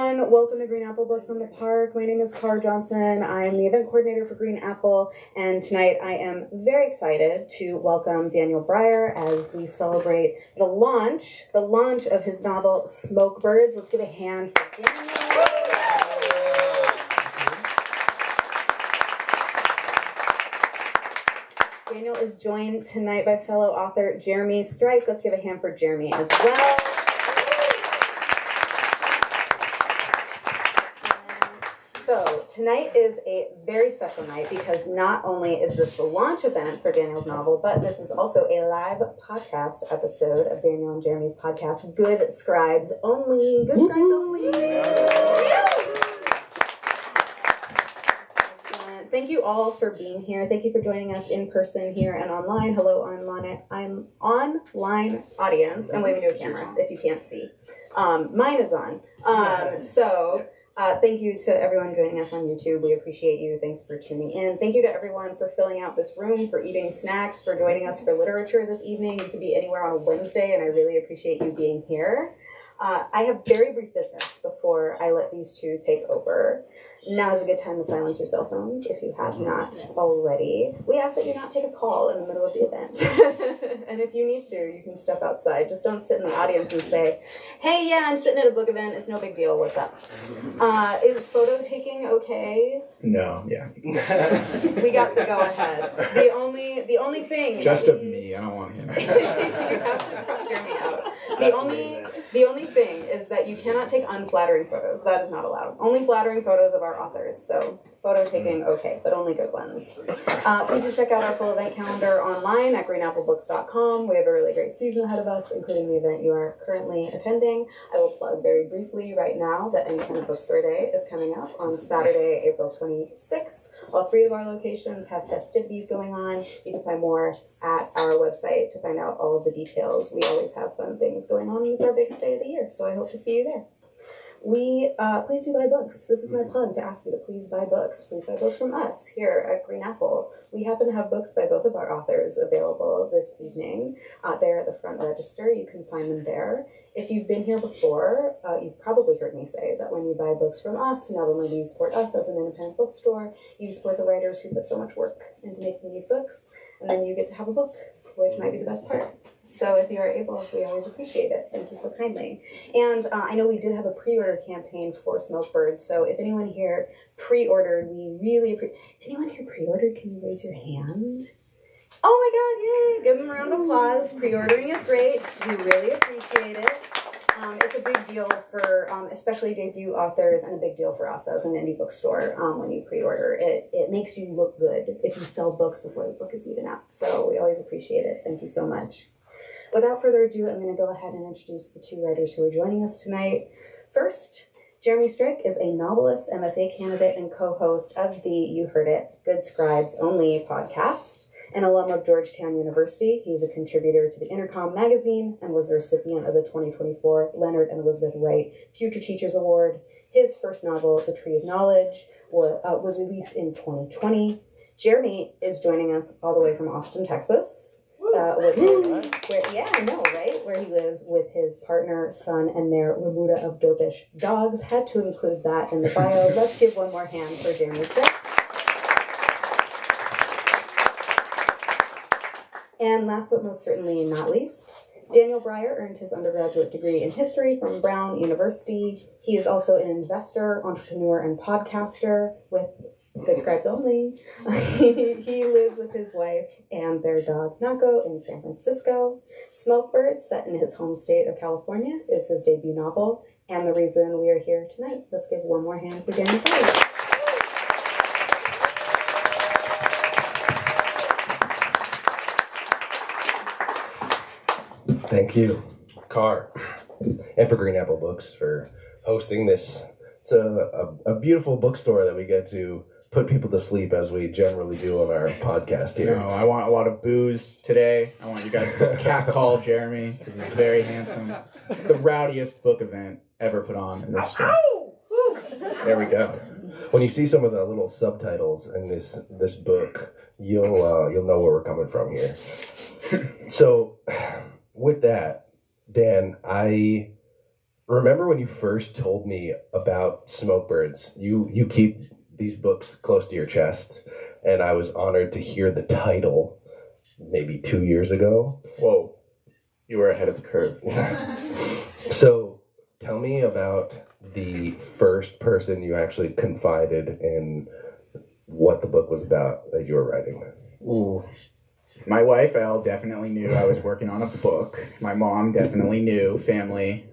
everyone. Welcome to Green Apple Books on the Park. My name is Cara Johnson. I'm the event coordinator for Green Apple, and tonight I am very excited to welcome Daniel Breyer as we celebrate the launch of his novel Smokebirds. Let's give a hand for Daniel. Daniel is joined tonight by fellow author Jeremy Streich. Let's give a hand for Jeremy as well. So tonight is a very special night because not only is this the launch event for Daniel's novel, but this is also a live podcast episode of Daniel and Jeremy's podcast, Good Scribes Only. Good Scribes Only. Excellent. Thank you all for being here. Thank you for joining us in person here and online. Hello, online audience. I'm waving to a camera if you can't see. Mine is on. Thank you to everyone joining us on YouTube. We appreciate you. Thanks for tuning in. Thank you to everyone for filling out this room, for eating snacks, for joining us for literature this evening. You could be anywhere on a Wednesday, and I really appreciate you being here. I have very brief business before I let these two take over. Now is a good time to silence your cell phones if you have not already. We ask that you not take a call in the middle of the event. And if you need to, you can step outside. Just don't sit in the audience and say, hey, yeah, I'm sitting at a book event. It's no big deal. What's up? Is photo taking okay? No, yeah. We got the go ahead. The only thing. Just of me. I don't want him. You have to crop Jeremy out. The only thing is that you cannot take unflattering photos. That is not allowed. Only flattering photos of our authors. So photo taking, okay, but only good ones. Please do check out our full event calendar online at greenapplebooks.com. We have a really great season ahead of us, including the event you are currently attending. I will plug very briefly right now that Independent Bookstore Day is coming up on Saturday, April 26th. All three of our locations have festivities going on. You can find more at our website to find out all of the details. We always have fun things going on. It's our biggest day of the year, so I hope to see you there. Please do buy books. This is my plug to ask you to please buy books. Please buy books from us here at Green Apple. We happen to have books by both of our authors available this evening. They're at the front register. You can find them there. If you've been here before, you've probably heard me say that when you buy books from us, not only do you support us as an independent bookstore, you support the writers who put so much work into making these books, and then you get to have a book, which might be the best part. So if you are able, we always appreciate it. Thank you so kindly. And I know we did have a pre-order campaign for Smokebirds, so if anyone here pre-ordered, we really appreciate. If anyone here pre-ordered, can you raise your hand? Oh my God, yay! Give them a round of applause. Pre-ordering is great. We really appreciate it. It's a big deal for especially debut authors, and a big deal for us as an indie bookstore when you pre-order. It makes you look good if you sell books before the book is even out. So we always appreciate it. Thank you so much. Without further ado, I'm going to go ahead and introduce the two writers who are joining us tonight. First, Jeremy Streich is a novelist, MFA candidate, and co-host of the, you heard it, Good Scribes Only podcast. An alum of Georgetown University, he is a contributor to the Intercom magazine and was the recipient of the 2024 Leonard and Elizabeth Wright Future Teachers Award. His first novel, The Tree of Knowledge, was released in 2020. Jeremy is joining us all the way from Austin, Texas. Where he lives with his partner, son, and their remuda of dopish dogs. Had to include that in the bio. Let's give one more hand for Jeremy Streich. And last but most certainly not least, Daniel Breyer earned his undergraduate degree in history from Brown University. He is also an investor, entrepreneur, and podcaster with Good Scribes Only. He lives with his wife and their dog, Nako, in San Francisco. Smokebirds, set in his home state of California, is his debut novel, and the reason we are here tonight. Let's give one more hand for Daniel Breyer. Thank you, Car, and for Green Apple Books for hosting this. It's a beautiful bookstore that we get to put people to sleep as we generally do on our podcast here. No, I want a lot of booze today. I want you guys to catcall Jeremy because he's very handsome. The rowdiest book event ever put on in this store. There we go. When you see some of the little subtitles in this book, you'll know where we're coming from here. So, with that, Dan, I remember when you first told me about Smokebirds? You keep these books close to your chest, and I was honored to hear the title maybe 2 years ago. Whoa, you were ahead of the curve. So tell me about the first person you actually confided in what the book was about that you were writing. Ooh. My wife, Elle, definitely knew I was working on a book. My mom definitely knew, family.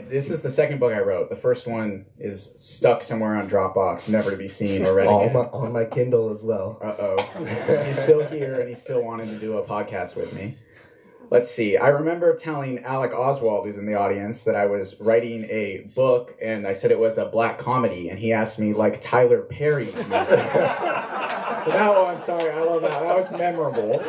This is the second book I wrote. The first one is stuck somewhere on Dropbox, never to be seen or read again. On my Kindle as well. Uh-oh. He's still here, and he still wanted to do a podcast with me. Let's see. I remember telling Alec Oswald, who's in the audience, that I was writing a book, and I said it was a black comedy, and he asked me, like Tyler Perry. So that one, sorry, I love that. That was memorable.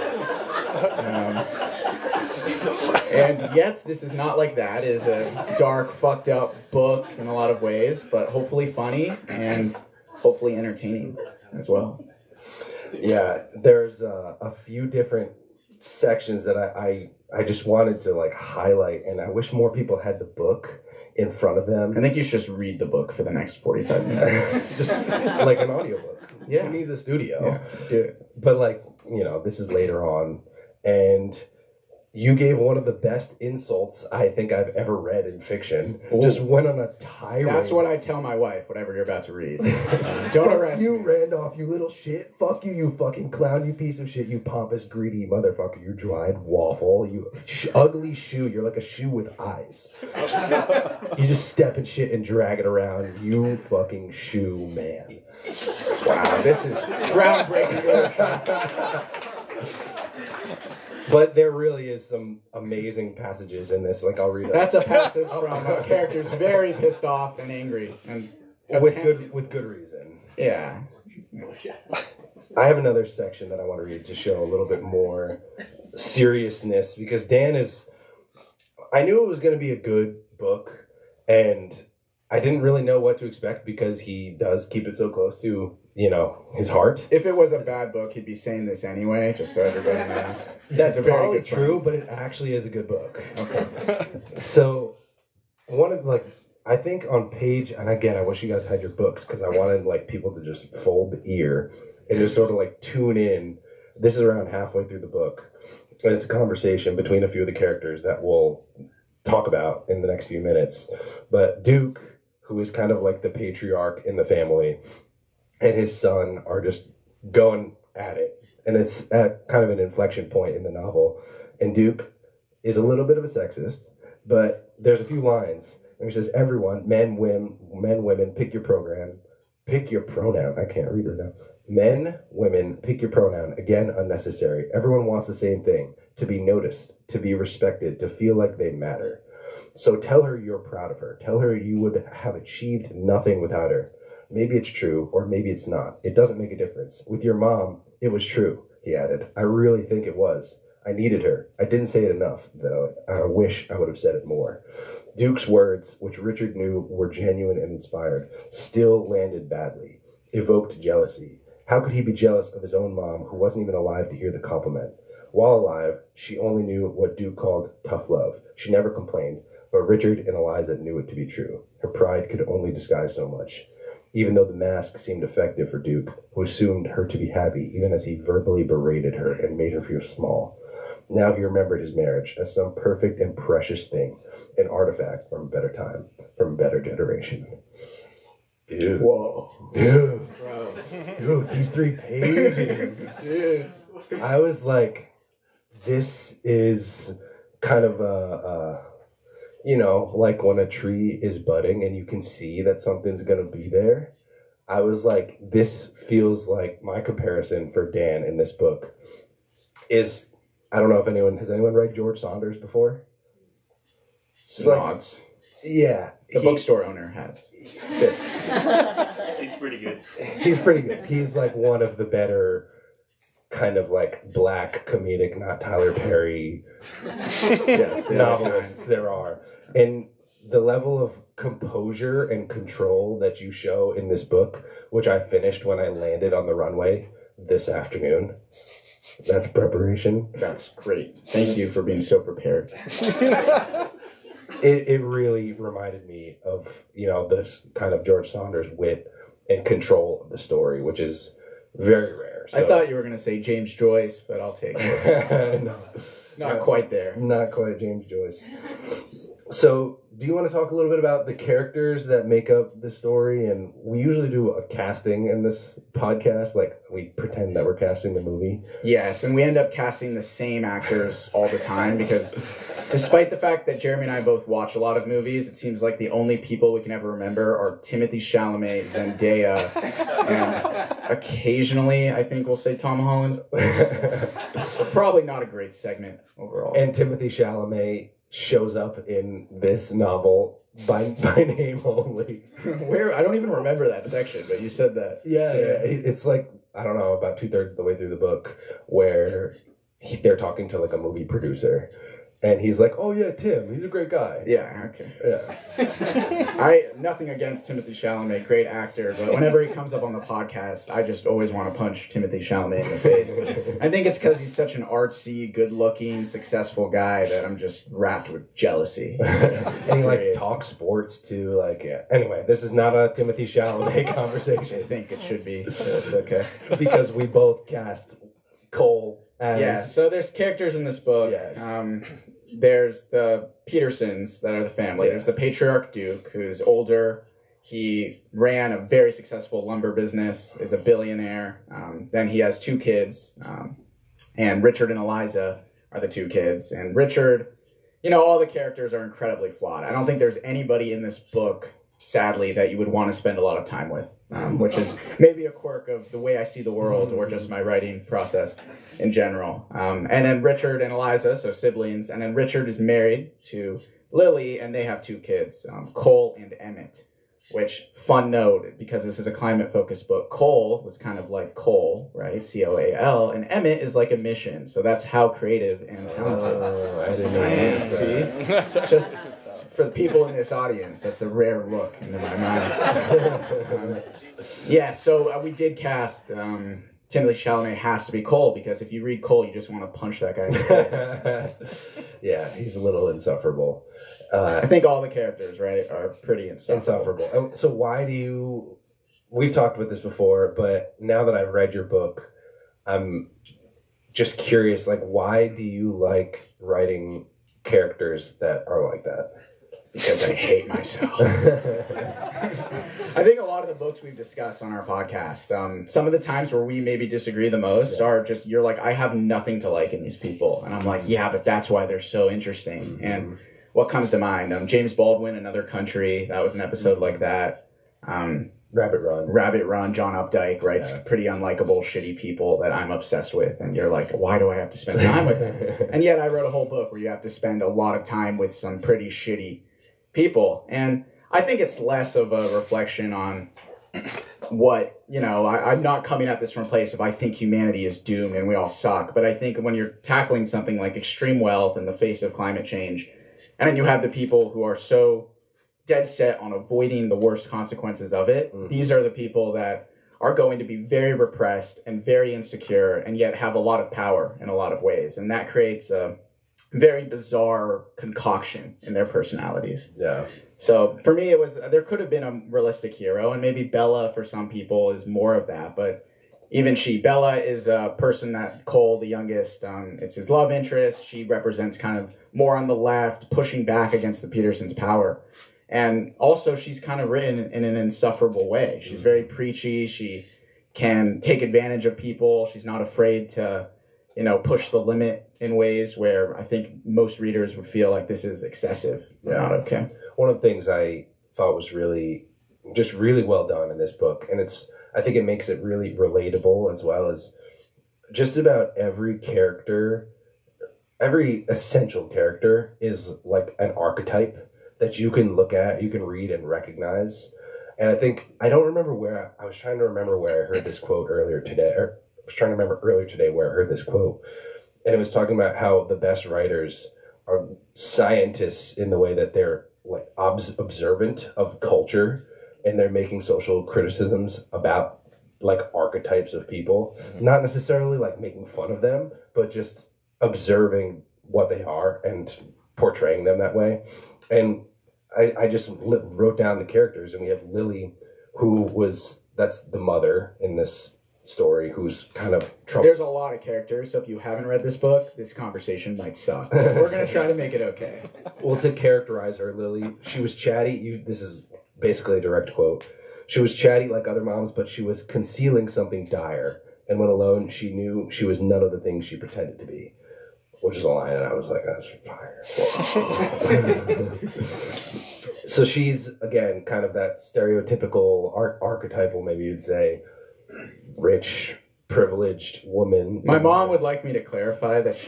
And yet, this is not like that. It is a dark, fucked up book in a lot of ways, but hopefully funny and hopefully entertaining as well. Yeah, there's a few different sections that I just wanted to like highlight, and I wish more people had the book in front of them. I think you should just read the book for the next 45 minutes. Just like an audiobook. Yeah. Who needs a studio? Yeah, do it. But like, this is later on, and you gave one of the best insults I think I've ever read in fiction. Ooh. Just went on a tirade. That's what I tell my wife, whatever you're about to read. Don't arrest you, me. Randolph, you little shit. Fuck you, you fucking clown, you piece of shit, you pompous, greedy motherfucker, you dried waffle, you ugly shoe. You're like a shoe with eyes. You just step in shit and drag it around. You fucking shoe man. Wow, this is groundbreaking literature. But there really is some amazing passages in this. Like, I'll read it. That's a passage from a character's very pissed off and angry. And with good reason. Yeah. I have another section that I want to read to show a little bit more seriousness, because Dan is... I knew it was going to be a good book, and I didn't really know what to expect because he does keep it so close to, his heart. If it was a bad book, he'd be saying this anyway, just so everybody knows. That's a very probably good true, friend. but it actually is a good book. Okay. So, I think on page, and again, I wish you guys had your books, because I wanted people to just fold the ear and just sort of tune in. This is around halfway through the book, and it's a conversation between a few of the characters that we'll talk about in the next few minutes. But Duke, who is kind of like the patriarch in the family, and his son are just going at it. And it's at kind of an inflection point in the novel. And Duke is a little bit of a sexist, but there's a few lines. And he says, everyone, men, women, pick your pronoun. I can't read it now. Men, women, pick your pronoun. Again, unnecessary. Everyone wants the same thing. To be noticed, to be respected, to feel like they matter. So tell her you're proud of her. Tell her you would have achieved nothing without her. Maybe it's true, or maybe it's not. It doesn't make a difference. With your mom, it was true, he added. I really think it was. I needed her. I didn't say it enough, though. I wish I would have said it more. Duke's words, which Richard knew were genuine and inspired, still landed badly, evoked jealousy. How could he be jealous of his own mom, who wasn't even alive to hear the compliment? While alive, she only knew what Duke called tough love. She never complained, but Richard and Eliza knew it to be true. Her pride could only disguise so much. Even though the mask seemed effective for Duke, who assumed her to be happy, even as he verbally berated her and made her feel small. Now he remembered his marriage as some perfect and precious thing, an artifact from a better time, from a better generation. Dude. Whoa. Dude. Bro. Dude, these 3 pages. Dude. I was like, this is kind of like when a tree is budding and you can see that something's going to be there. I was like, this feels like my comparison for Dan in this book is, I don't know if has anyone read George Saunders before? Snogs. Yeah. The bookstore owner has. It's good. He's pretty good. He's pretty good. He's like one of the better kind of black comedic, not Tyler Perry Yes, novelists there are. And the level of composure and control that you show in this book, which I finished when I landed on the runway this afternoon. That's preparation. That's great. Thank you for being so prepared. it really reminded me of, this kind of George Saunders wit and control of the story, which is very rare. So. I thought you were going to say James Joyce, but I'll take it. No, Not quite there. Not quite James Joyce. So, do you want to talk a little bit about the characters that make up the story? And we usually do a casting in this podcast, like we pretend that we're casting the movie. Yes, and we end up casting the same actors all the time because despite the fact that Jeremy and I both watch a lot of movies, it seems like the only people we can ever remember are Timothée Chalamet, Zendaya, and occasionally I think we'll say Tom Holland. Probably not a great segment overall. And Timothée Chalamet shows up in this novel by name only. Where? I don't even remember that section, but you said that. Yeah. It's like, I don't know, about 2/3 of the way through the book where they're talking to like a movie producer. And he's like, oh yeah, Tim, he's a great guy. Yeah, okay. Yeah. Nothing against Timothée Chalamet, great actor, but whenever he comes up on the podcast, I just always want to punch Timothée Chalamet in the face. I think it's because he's such an artsy, good-looking, successful guy that I'm just wrapped with jealousy. And he like talks sports too, like, yeah. Anyway, this is not a Timothée Chalamet conversation. I think it should be, so it's okay. Because we both cast Cole as... Yeah, so there's characters in this book. Yes. There's the Petersons that are the family. Yeah. There's the patriarch Duke, who's older. He ran a very successful lumber business, is a billionaire. Then he has 2 kids, and Richard and Eliza are the 2 kids. And Richard, all the characters are incredibly flawed. I don't think there's anybody in this book, sadly, that you would want to spend a lot of time with, which is maybe a quirk of the way I see the world or just my writing process in general. And then Richard and Eliza, so siblings, and then Richard is married to Lily, and they have 2 kids, Cole and Emmett, which, fun note, because this is a climate-focused book, Cole was kind of like coal, right, C-O-A-L, and Emmett is like emission, so that's how creative and talented I didn't know. See? Just for the people in this audience, that's a rare look into my mind. So we did cast Timothée Chalamet has to be Cole, because if you read Cole, you just want to punch that guy in the face. Yeah, he's a little insufferable. I think all the characters, right, are pretty insufferable. So why do you... We've talked about this before, but now that I've read your book, I'm just curious, like, why do you like writing characters that are like that? Because I hate myself. I think a lot of the books we've discussed on our podcast, some of the times where we maybe disagree the most are just, you're like, I have nothing to like in these people. And I'm like, yeah, but that's why they're so interesting. Mm-hmm. And what comes to mind? James Baldwin, Another Country, that was an episode like that. Rabbit Run, John Updike writes pretty unlikable, shitty people that I'm obsessed with. And you're like, why do I have to spend time with them? And yet I wrote a whole book where you have to spend a lot of time with some pretty shitty people. And I think it's less of a reflection on what, I'm not coming at this from a place of I think humanity is doomed and we all suck. But I think when you're tackling something like extreme wealth in the face of climate change, and then you have the people who are so dead set on avoiding the worst consequences of it, these are the people that are going to be very repressed and very insecure and yet have a lot of power in a lot of ways. And that creates a very bizarre concoction in their personalities. Yeah. So for me, there could have been a realistic hero, and maybe Bella for some people is more of that, but even Bella is a person that Cole, the youngest, it's his love interest. She represents kind of more on the left, pushing back against the Petersons' power. And also she's kind of written in an insufferable way. She's very preachy. She can take advantage of people. She's not afraid to, push the limit in ways where I think most readers would feel like this is excessive. Not okay. One of the things I thought was really well done in this book, and I think it makes it really relatable, as well as just about every character, every essential character is like an archetype that you can look at, you can read and recognize. And I don't remember where, I was trying to remember where I heard this quote earlier today, where I heard this quote. And it was talking about how the best writers are scientists in the way that they're like observant of culture, and they're making social criticisms about like archetypes of people, not necessarily like making fun of them, but just observing what they are and portraying them that way. And I just wrote down the characters, and we have Lily, that's the mother in this story, who's kind of trouble. There's a lot of characters, so if you haven't read this book, this conversation might suck. We're going to try to make it okay. Well, to characterize her, Lily, she was chatty. This is basically a direct quote. She was chatty like other moms, but she was concealing something dire. And when alone, she knew she was none of the things she pretended to be. Which is a line, and I was like, that's fire. So she's, again, kind of that stereotypical, archetypal, maybe you'd say, rich, privileged woman. My mom would like me to clarify that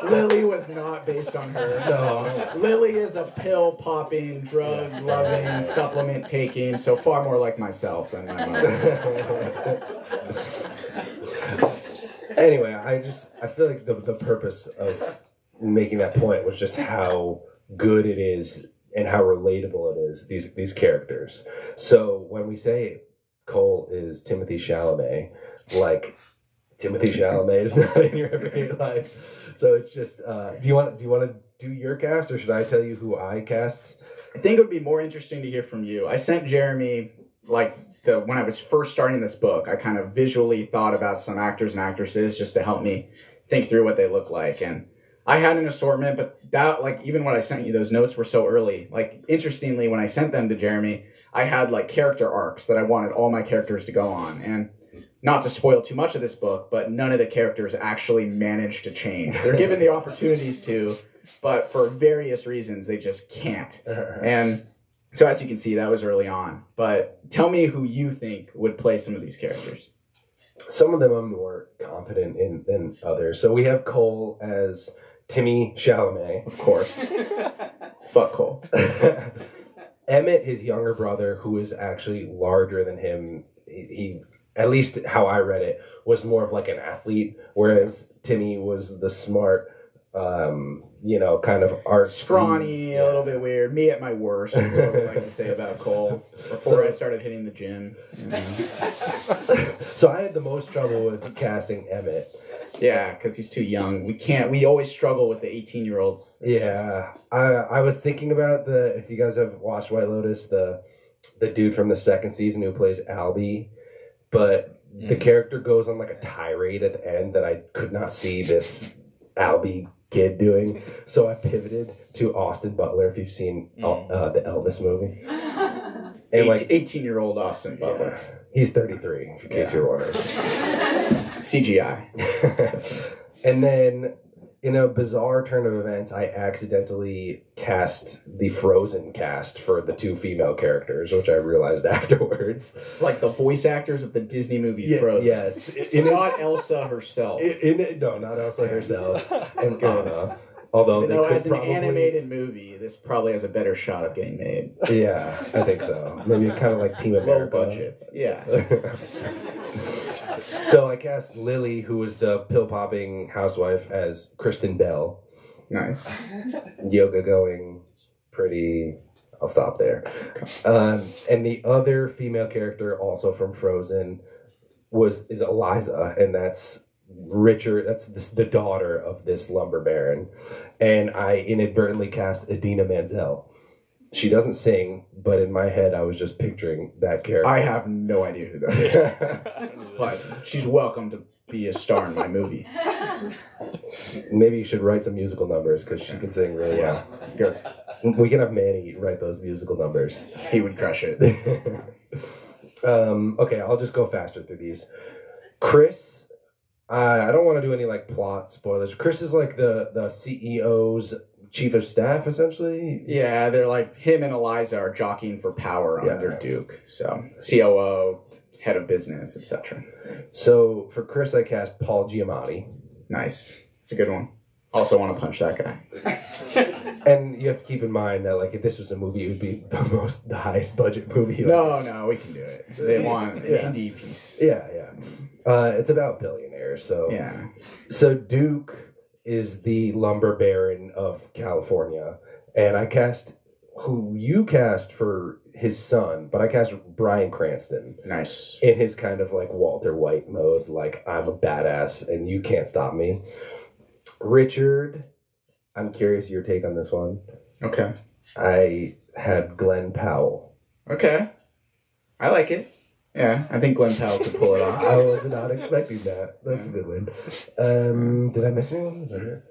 Lily was not based on her. No. Lily is a pill-popping, drug-loving, supplement-taking, so far more like myself than my mother. Anyway, I feel like the purpose of making that point was just how good it is and how relatable it is, these characters. So when we say Cole is Timothy Chalamet, like Timothy Chalamet is not in your everyday life. So it's just do you want to do your cast, or should I tell you who I cast? I think it would be more interesting to hear from you. I sent Jeremy when I was first starting this book, I kind of visually thought about some actors and actresses just to help me think through what they look like. And I had an assortment, but that, even when I sent you those notes were so early. Interestingly, when I sent them to Jeremy, I had character arcs that I wanted all my characters to go on. And not to spoil too much of this book, but none of the characters actually managed to change. They're given the opportunities to, but for various reasons, they just can't. And so as you can see, that was early on. But tell me who you think would play some of these characters. Some of them I'm more confident in than others. So we have Cole as Timmy Chalamet. Of course. Fuck Cole. Emmett, his younger brother, who is actually larger than him, he at least how I read it, was more of an athlete, whereas Timmy was the smart, kind of artsy. Scrawny, a little bit weird. Me at my worst, is what I like to say about Cole. Before I started hitting the gym. So I had the most trouble with casting Emmett. Yeah, because he's too young. We always struggle with the 18-year-olds. Yeah. I was thinking about if you guys have watched White Lotus, the dude from the second season who plays Albie, but the character goes on a tirade at the end that I could not see this Albie kid doing. So I pivoted to Austin Butler, if you've seen the Elvis movie. And 18-year-old Austin Butler. Yeah, he's 33, in case you're wondering. CGI. And then, in a bizarre turn of events, I accidentally cast the Frozen cast for the two female characters, which I realized afterwards. The voice actors of the Disney movie Frozen. Yes. Not Elsa herself. No, not Elsa herself. And Anna. Although as an animated movie, this probably has a better shot of getting made. Yeah, I think so. Maybe kind of like Team America. Low budget. Yeah. So I cast Lily, who was the pill-popping housewife, as Kristen Bell. Nice. Yoga going pretty... I'll stop there. And the other female character, also from Frozen, is Eliza, and that's Richard. That's the daughter of this lumber baron. And I inadvertently cast Idina Menzel. She doesn't sing, but in my head, I was just picturing that character. I have no idea who that is. But she's welcome to be a star in my movie. Maybe you should write some musical numbers, because she can sing really well. Good. We can have Manny write those musical numbers. He would crush it. Okay, I'll just go faster through these. Chris, I don't want to do any plot spoilers. Chris is the CEO's chief of staff, essentially. Yeah, they're him and Eliza are jockeying for power under Duke. So COO, head of business, etc. So for Chris, I cast Paul Giamatti. Nice. It's a good one. Also want to punch that guy. And you have to keep in mind that if this was a movie, it would be the highest budget movie. No, we can do it. They want an indie piece. Yeah. It's about billionaires, so yeah. So Duke is the lumber baron of California, and I cast who you cast for his son, but I cast Bryan Cranston. Nice. In his kind of Walter White mode, I'm a badass and you can't stop me. Richard, I'm curious your take on this one. Okay. I had Glenn Powell. Okay. I like it. Yeah, I think Glenn Powell could pull it off. I was not expecting that. That's a good one. Did I miss anyone?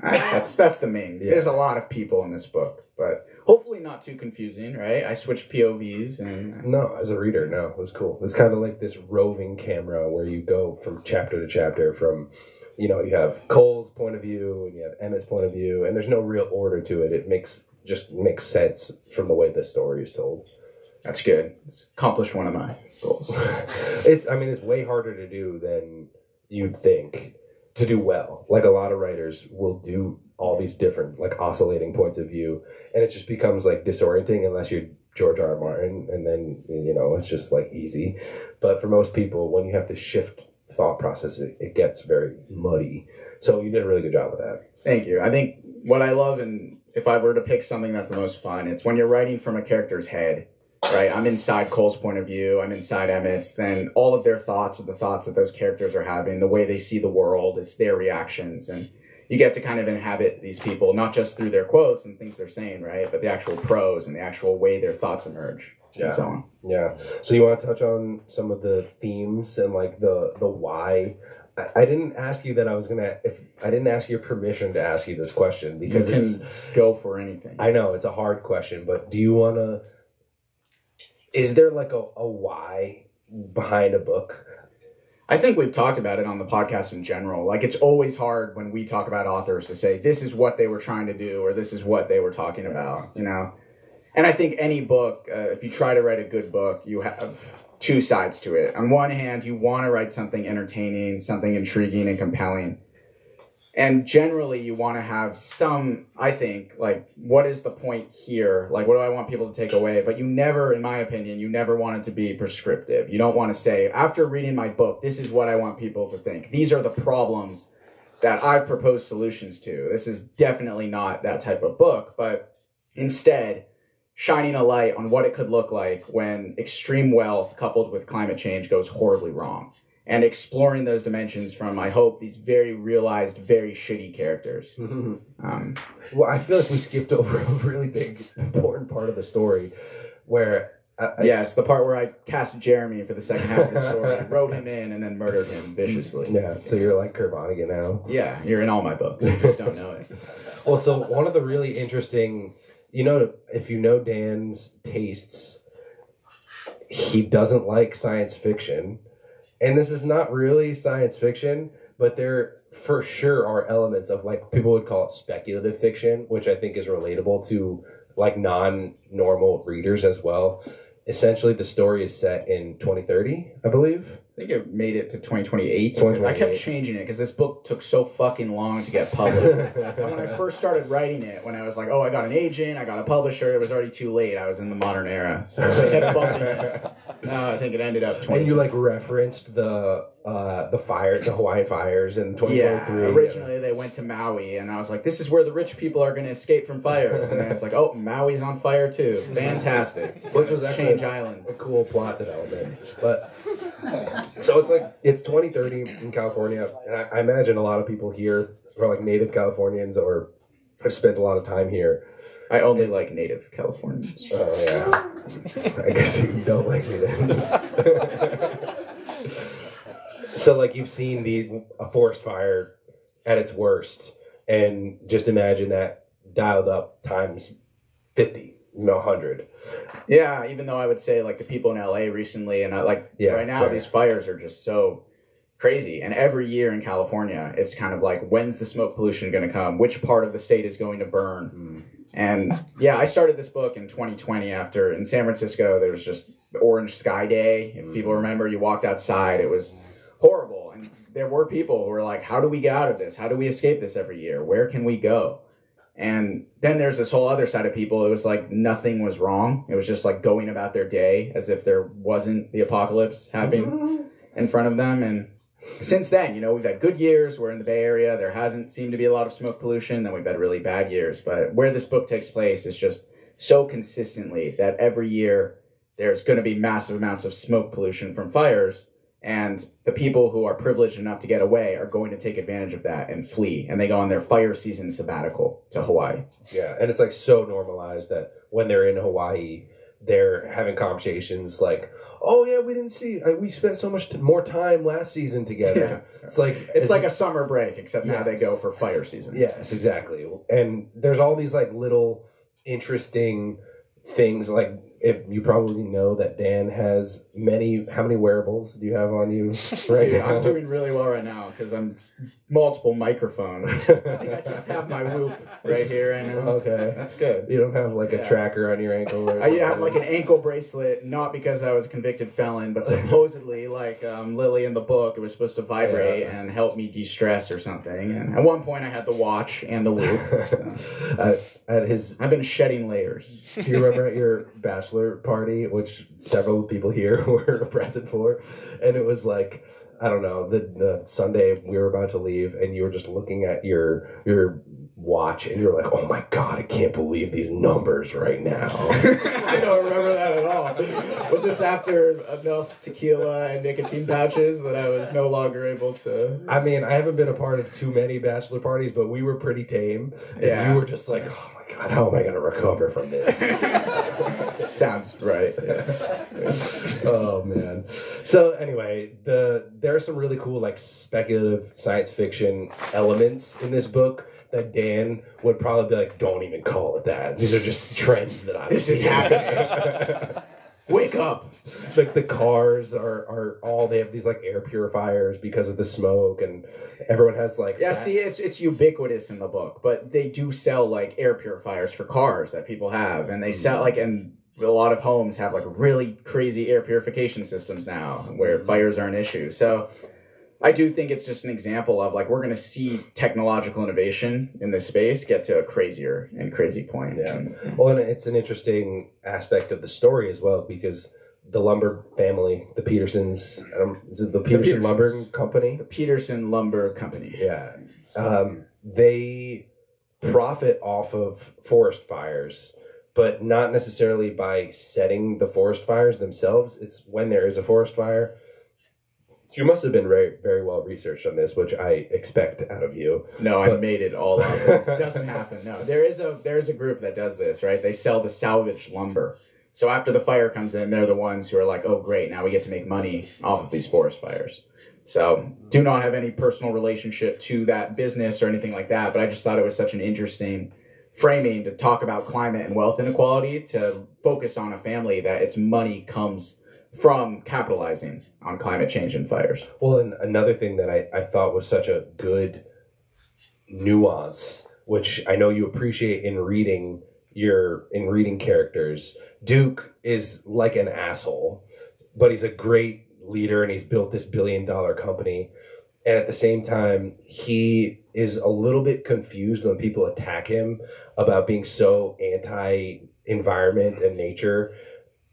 That's the main. Yeah. There's a lot of people in this book, but hopefully not too confusing, right? I switched POVs and No, as a reader, no, it was cool. It's kind of like this roving camera where you go from chapter to chapter from, you have Cole's point of view and you have Emmett's point of view, and there's no real order to it. It makes sense from the way the story is told. that's good. It's accomplished one of my goals. It's way harder to do than you'd think to do well. Like a lot of writers will do all these different like oscillating points of view, and it just becomes like disorienting unless you're George R. R. Martin, and then it's just like easy. But for most people, when you have to shift thought process, it gets very muddy. So you did a really good job with that. Thank you. I think what I love, and if I were to pick something that's the most fun, it's when you're writing from a character's head, right? I'm inside Cole's point of view, I'm inside Emmett's, then all of their thoughts are the thoughts that those characters are having, the way they see the world, it's their reactions, and you get to kind of inhabit these people, not just through their quotes and things they're saying, right? But the actual prose and the actual way their thoughts emerge. Yeah. And so on. Yeah. So you want to touch on some of the themes and like the why? I didn't ask you that I didn't ask your permission to ask you this question because you can go for anything. I know it's a hard question, but do you want to, is there like a why behind a book? I think we've talked about it on the podcast in general. Like, it's always hard when we talk about authors to say, this is what they were trying to do, or this is what they were talking about, And I think any book, if you try to write a good book, you have two sides to it. On one hand, you want to write something entertaining, something intriguing and compelling. And generally, you want to have some, I think, like, what is the point here? Like, what do I want people to take away? But you never, in my opinion, you never want it to be prescriptive. You don't want to say, after reading my book, this is what I want people to think. These are the problems that I've proposed solutions to. This is definitely not that type of book, but instead, shining a light on what it could look like when extreme wealth coupled with climate change goes horribly wrong. And exploring those dimensions from, I hope, these very realized, very shitty characters. Well, I feel like we skipped over a really big, important part of the story where... Yes, the part where I cast Jeremy for the second half of the story. I wrote him in and then murdered him viciously. Yeah, so you're like Kurt Vonnegut now? Yeah, you're in all my books. You just don't know it. Well, so one of the really interesting... if you know Dan's tastes, he doesn't like science fiction. And this is not really science fiction, but there for sure are elements of, like, people would call it speculative fiction, which I think is relatable to, like, non-normal readers as well. Essentially, the story is set in 2030, I believe. I think it made it to 2028. 2028. I kept changing it because this book took so fucking long to get published. And when I first started writing it, when I was like, oh, I got an agent, I got a publisher, it was already too late. I was in the modern era. So I kept bumping it. No, I think it ended up 20. And you, like, referenced the Hawaiian fires in 2023. Yeah, originally they went to Maui, and I was like, this is where the rich people are going to escape from fires. And then it's like, oh, Maui's on fire too. Fantastic. Which was actually Change Islands. a cool plot development. But so it's 2030 in California, and I imagine a lot of people here are like native Californians or have spent a lot of time here. I only like native Californians. Oh yeah, I guess you don't like me then. So, like, you've seen a forest fire at its worst, and just imagine that dialed up times 50, 100. Yeah, even though I would say, like, the people in LA recently, and right now, these fires are just so crazy. And every year in California, it's kind of like, when's the smoke pollution going to come? Which part of the state is going to burn? And yeah, I started this book in 2020 after, in San Francisco, there was just the Orange Sky Day. If people remember, you walked outside, it was horrible. And there were people who were like, how do we get out of this? How do we escape this every year? Where can we go? And then there's this whole other side of people. It was like nothing was wrong. It was just like going about their day as if there wasn't the apocalypse happening in front of them. And since then, we've had good years. We're in the Bay Area. There hasn't seemed to be a lot of smoke pollution. Then we've had really bad years. But where this book takes place is just so consistently that every year there's going to be massive amounts of smoke pollution from fires. And the people who are privileged enough to get away are going to take advantage of that and flee. And they go on their fire season sabbatical to Hawaii. Yeah, and it's like so normalized that when they're in Hawaii, they're having conversations like, "Oh yeah, we didn't see. We spent so much more time last season together." Yeah. It's like a summer break, except now they go for fire season. Yes, exactly. And there's all these like little interesting things. Like, if you probably know that Dan has how many wearables do you have on you right Dude, now? I'm doing really well right now because I'm multiple microphones. I think I just have my Whoop right here right now. Okay. That's good. You don't have like a tracker on your ankle? Or I have like an ankle bracelet, not because I was a convicted felon, but supposedly, like Lily in the book, it was supposed to vibrate and help me de-stress or something. And at one point I had the watch and the Whoop. So. I've been shedding layers. Do you remember at your bachelor party, which several people here were present for, and it was like, I don't know, the Sunday we were about to leave, and you were just looking at your watch, and you're like, "Oh my god, I can't believe these numbers right now." I don't remember that at all. Was this after enough tequila and nicotine pouches that I was no longer able to? I mean, I haven't been a part of too many bachelor parties, but we were pretty tame, and you were just like, "Oh my god, how am I going to recover from this?" Sounds right. Oh man. So anyway, there are some really cool like speculative science fiction elements in this book that Dan would probably be like, "Don't even call it that. These are just trends that This is happening. Wake up." Like the cars are all, they have these like air purifiers because of the smoke, and everyone has like see, it's ubiquitous in the book, but they do sell like air purifiers for cars that people have, and they sell like, and a lot of homes have like really crazy air purification systems now where fires are an issue. So I do think it's just an example of like, we're going to see technological innovation in this space get to a crazier and crazy point. Yeah. Well, and it's an interesting aspect of the story as well, because the lumber family, the Petersons, is it the Peterson Lumber Company? The Peterson Lumber Company. Yeah. They profit off of forest fires, but not necessarily by setting the forest fires themselves. It's when there is a forest fire. You must have been very, very well researched on this, which I expect out of you. No, I made it all up. This doesn't happen. No, there is a group that does this, right? They sell the salvaged lumber. So after the fire comes in, they're the ones who are like, "Oh, great, now we get to make money off of these forest fires." So do not have any personal relationship to that business or anything like that, but I just thought it was such an interesting framing to talk about climate and wealth inequality, to focus on a family that its money comes from capitalizing on climate change and fires. Well, and another thing that I thought was such a good nuance, which I know you appreciate in reading characters. Duke is like an asshole, but he's a great leader and he's built this $1 billion company. And at the same time, he is a little bit confused when people attack him about being so anti-environment and nature.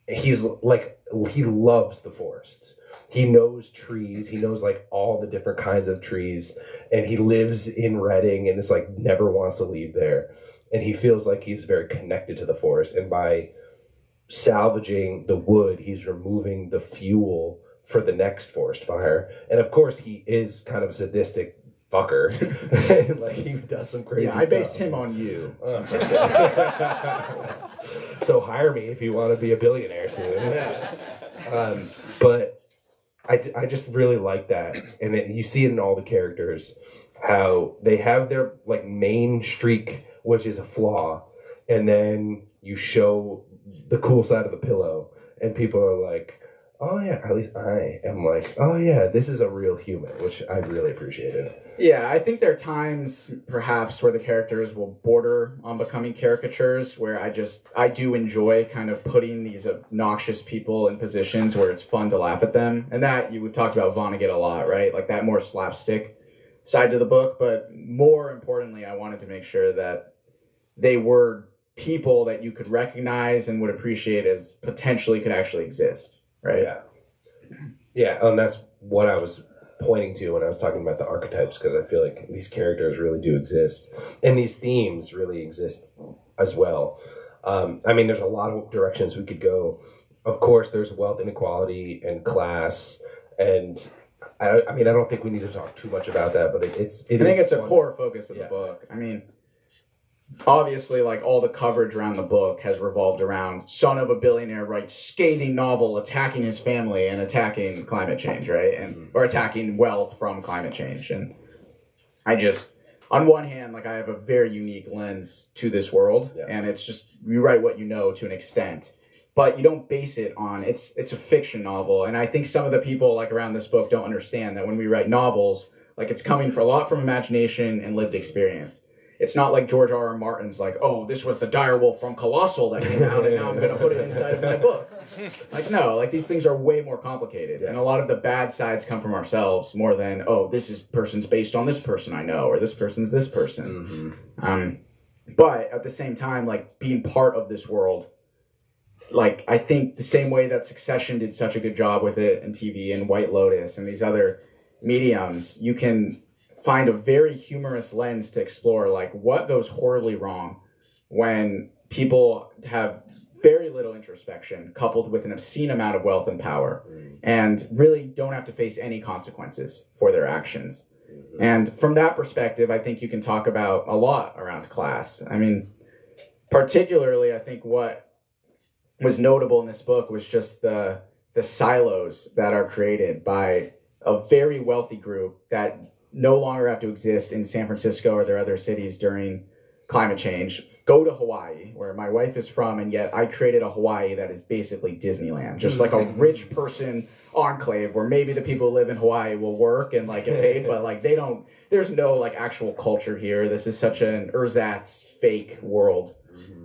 He's like, he loves the forests. He knows trees. He knows like all the different kinds of trees. And he lives in Reading and is like never wants to leave there. And he feels like he's very connected to the forest. And by salvaging the wood, he's removing the fuel for the next forest fire. And of course, he is kind of a sadistic fucker. Like, he does some crazy stuff. I based him on you. So hire me if you want to be a billionaire soon. But I just really like that. And you see it in all the characters, how they have their like main streak, which is a flaw, and then you show the cool side of the pillow, and people are like, "Oh yeah," at least I am like, "Oh yeah, this is a real human," which I really appreciated. Yeah, I think there are times perhaps where the characters will border on becoming caricatures, where I do enjoy kind of putting these obnoxious people in positions where it's fun to laugh at them. And that, we've talked about Vonnegut a lot, right? Like that more slapstick side to the book. But more importantly, I wanted to make sure that they were people that you could recognize and would appreciate as potentially could actually exist, right? Yeah, and that's what I was pointing to when I was talking about the archetypes, because I feel like these characters really do exist, and these themes really exist as well. I mean, there's a lot of directions we could go. Of course, there's wealth inequality and class And I mean, I don't think we need to talk too much about that, but I think it's a core focus of the book. I mean, obviously, like, all the coverage around the book has revolved around son of a billionaire writes scathing novel attacking his family and attacking climate change, right? And or attacking wealth from climate change. And I just, on one hand, like, I have a very unique lens to this world, and it's just, you write what you know to an extent, but you don't base it on, it's a fiction novel. And I think some of the people, like, around this book don't understand that when we write novels, like, it's coming for a lot from imagination and lived experience. It's not like George R.R. Martin's like, oh, this was the direwolf from Colossal that came out and now I'm going to put it inside of my book. Like, no, like, these things are way more complicated. And a lot of the bad sides come from ourselves more than, oh, person's based on this person I know, or this person's this person. But at the same time, like, being part of this world, like, I think the same way that Succession did such a good job with it in TV and White Lotus and these other mediums, you can find a very humorous lens to explore, like, what goes horribly wrong when people have very little introspection coupled with an obscene amount of wealth and power and really don't have to face any consequences for their actions. And from that perspective, I think you can talk about a lot around class. I mean, particularly, I think what was notable in this book was just the silos that are created by a very wealthy group that no longer have to exist in San Francisco or their other cities during climate change. Go to Hawaii, where my wife is from, and yet I created a Hawaii that is basically Disneyland. Just like a rich person enclave where maybe the people who live in Hawaii will work and, like, get paid, but, like, there's no, like, actual culture here. This is such an ersatz fake world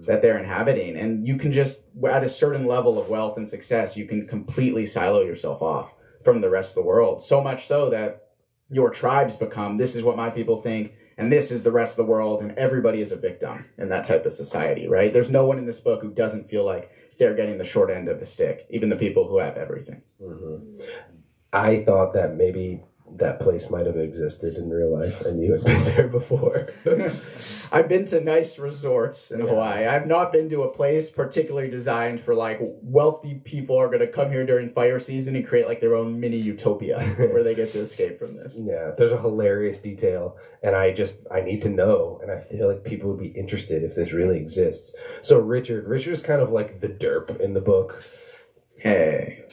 that they're inhabiting. And you can just, at a certain level of wealth and success, you can completely silo yourself off from the rest of the world. So much so that your tribes become, this is what my people think, and this is the rest of the world, and everybody is a victim in that type of society, right? There's no one in this book who doesn't feel like they're getting the short end of the stick, even the people who have everything. I thought that maybe that place might have existed in real life, and you had been there before. I've been to nice resorts in Hawaii. I've not been to a place particularly designed for, like, wealthy people are going to come here during fire season and create, like, their own mini utopia where they get to escape from this. Yeah, there's a hilarious detail, and I need to know, and I feel like people would be interested if this really exists. So Richard's kind of like the derp in the book. Hey.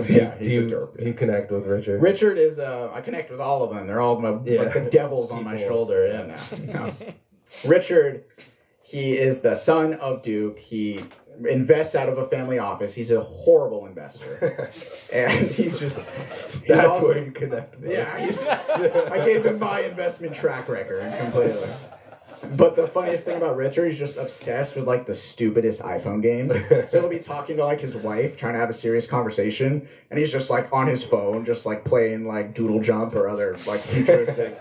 Yeah, do you connect with Richard? Richard is, I connect with all of them. They're all like the devils on my shoulder. Yeah, no. Richard, he is the son of Duke. He invests out of a family office. He's a horrible investor. And that's also, where you connect with. Yeah, I gave him my investment track record completely. But the funniest thing about Richard, he's just obsessed with, like, the stupidest iPhone games. So he'll be talking to, like, his wife, trying to have a serious conversation, and he's just, like, on his phone, just, like, playing, like, Doodle Jump or other, like, futuristic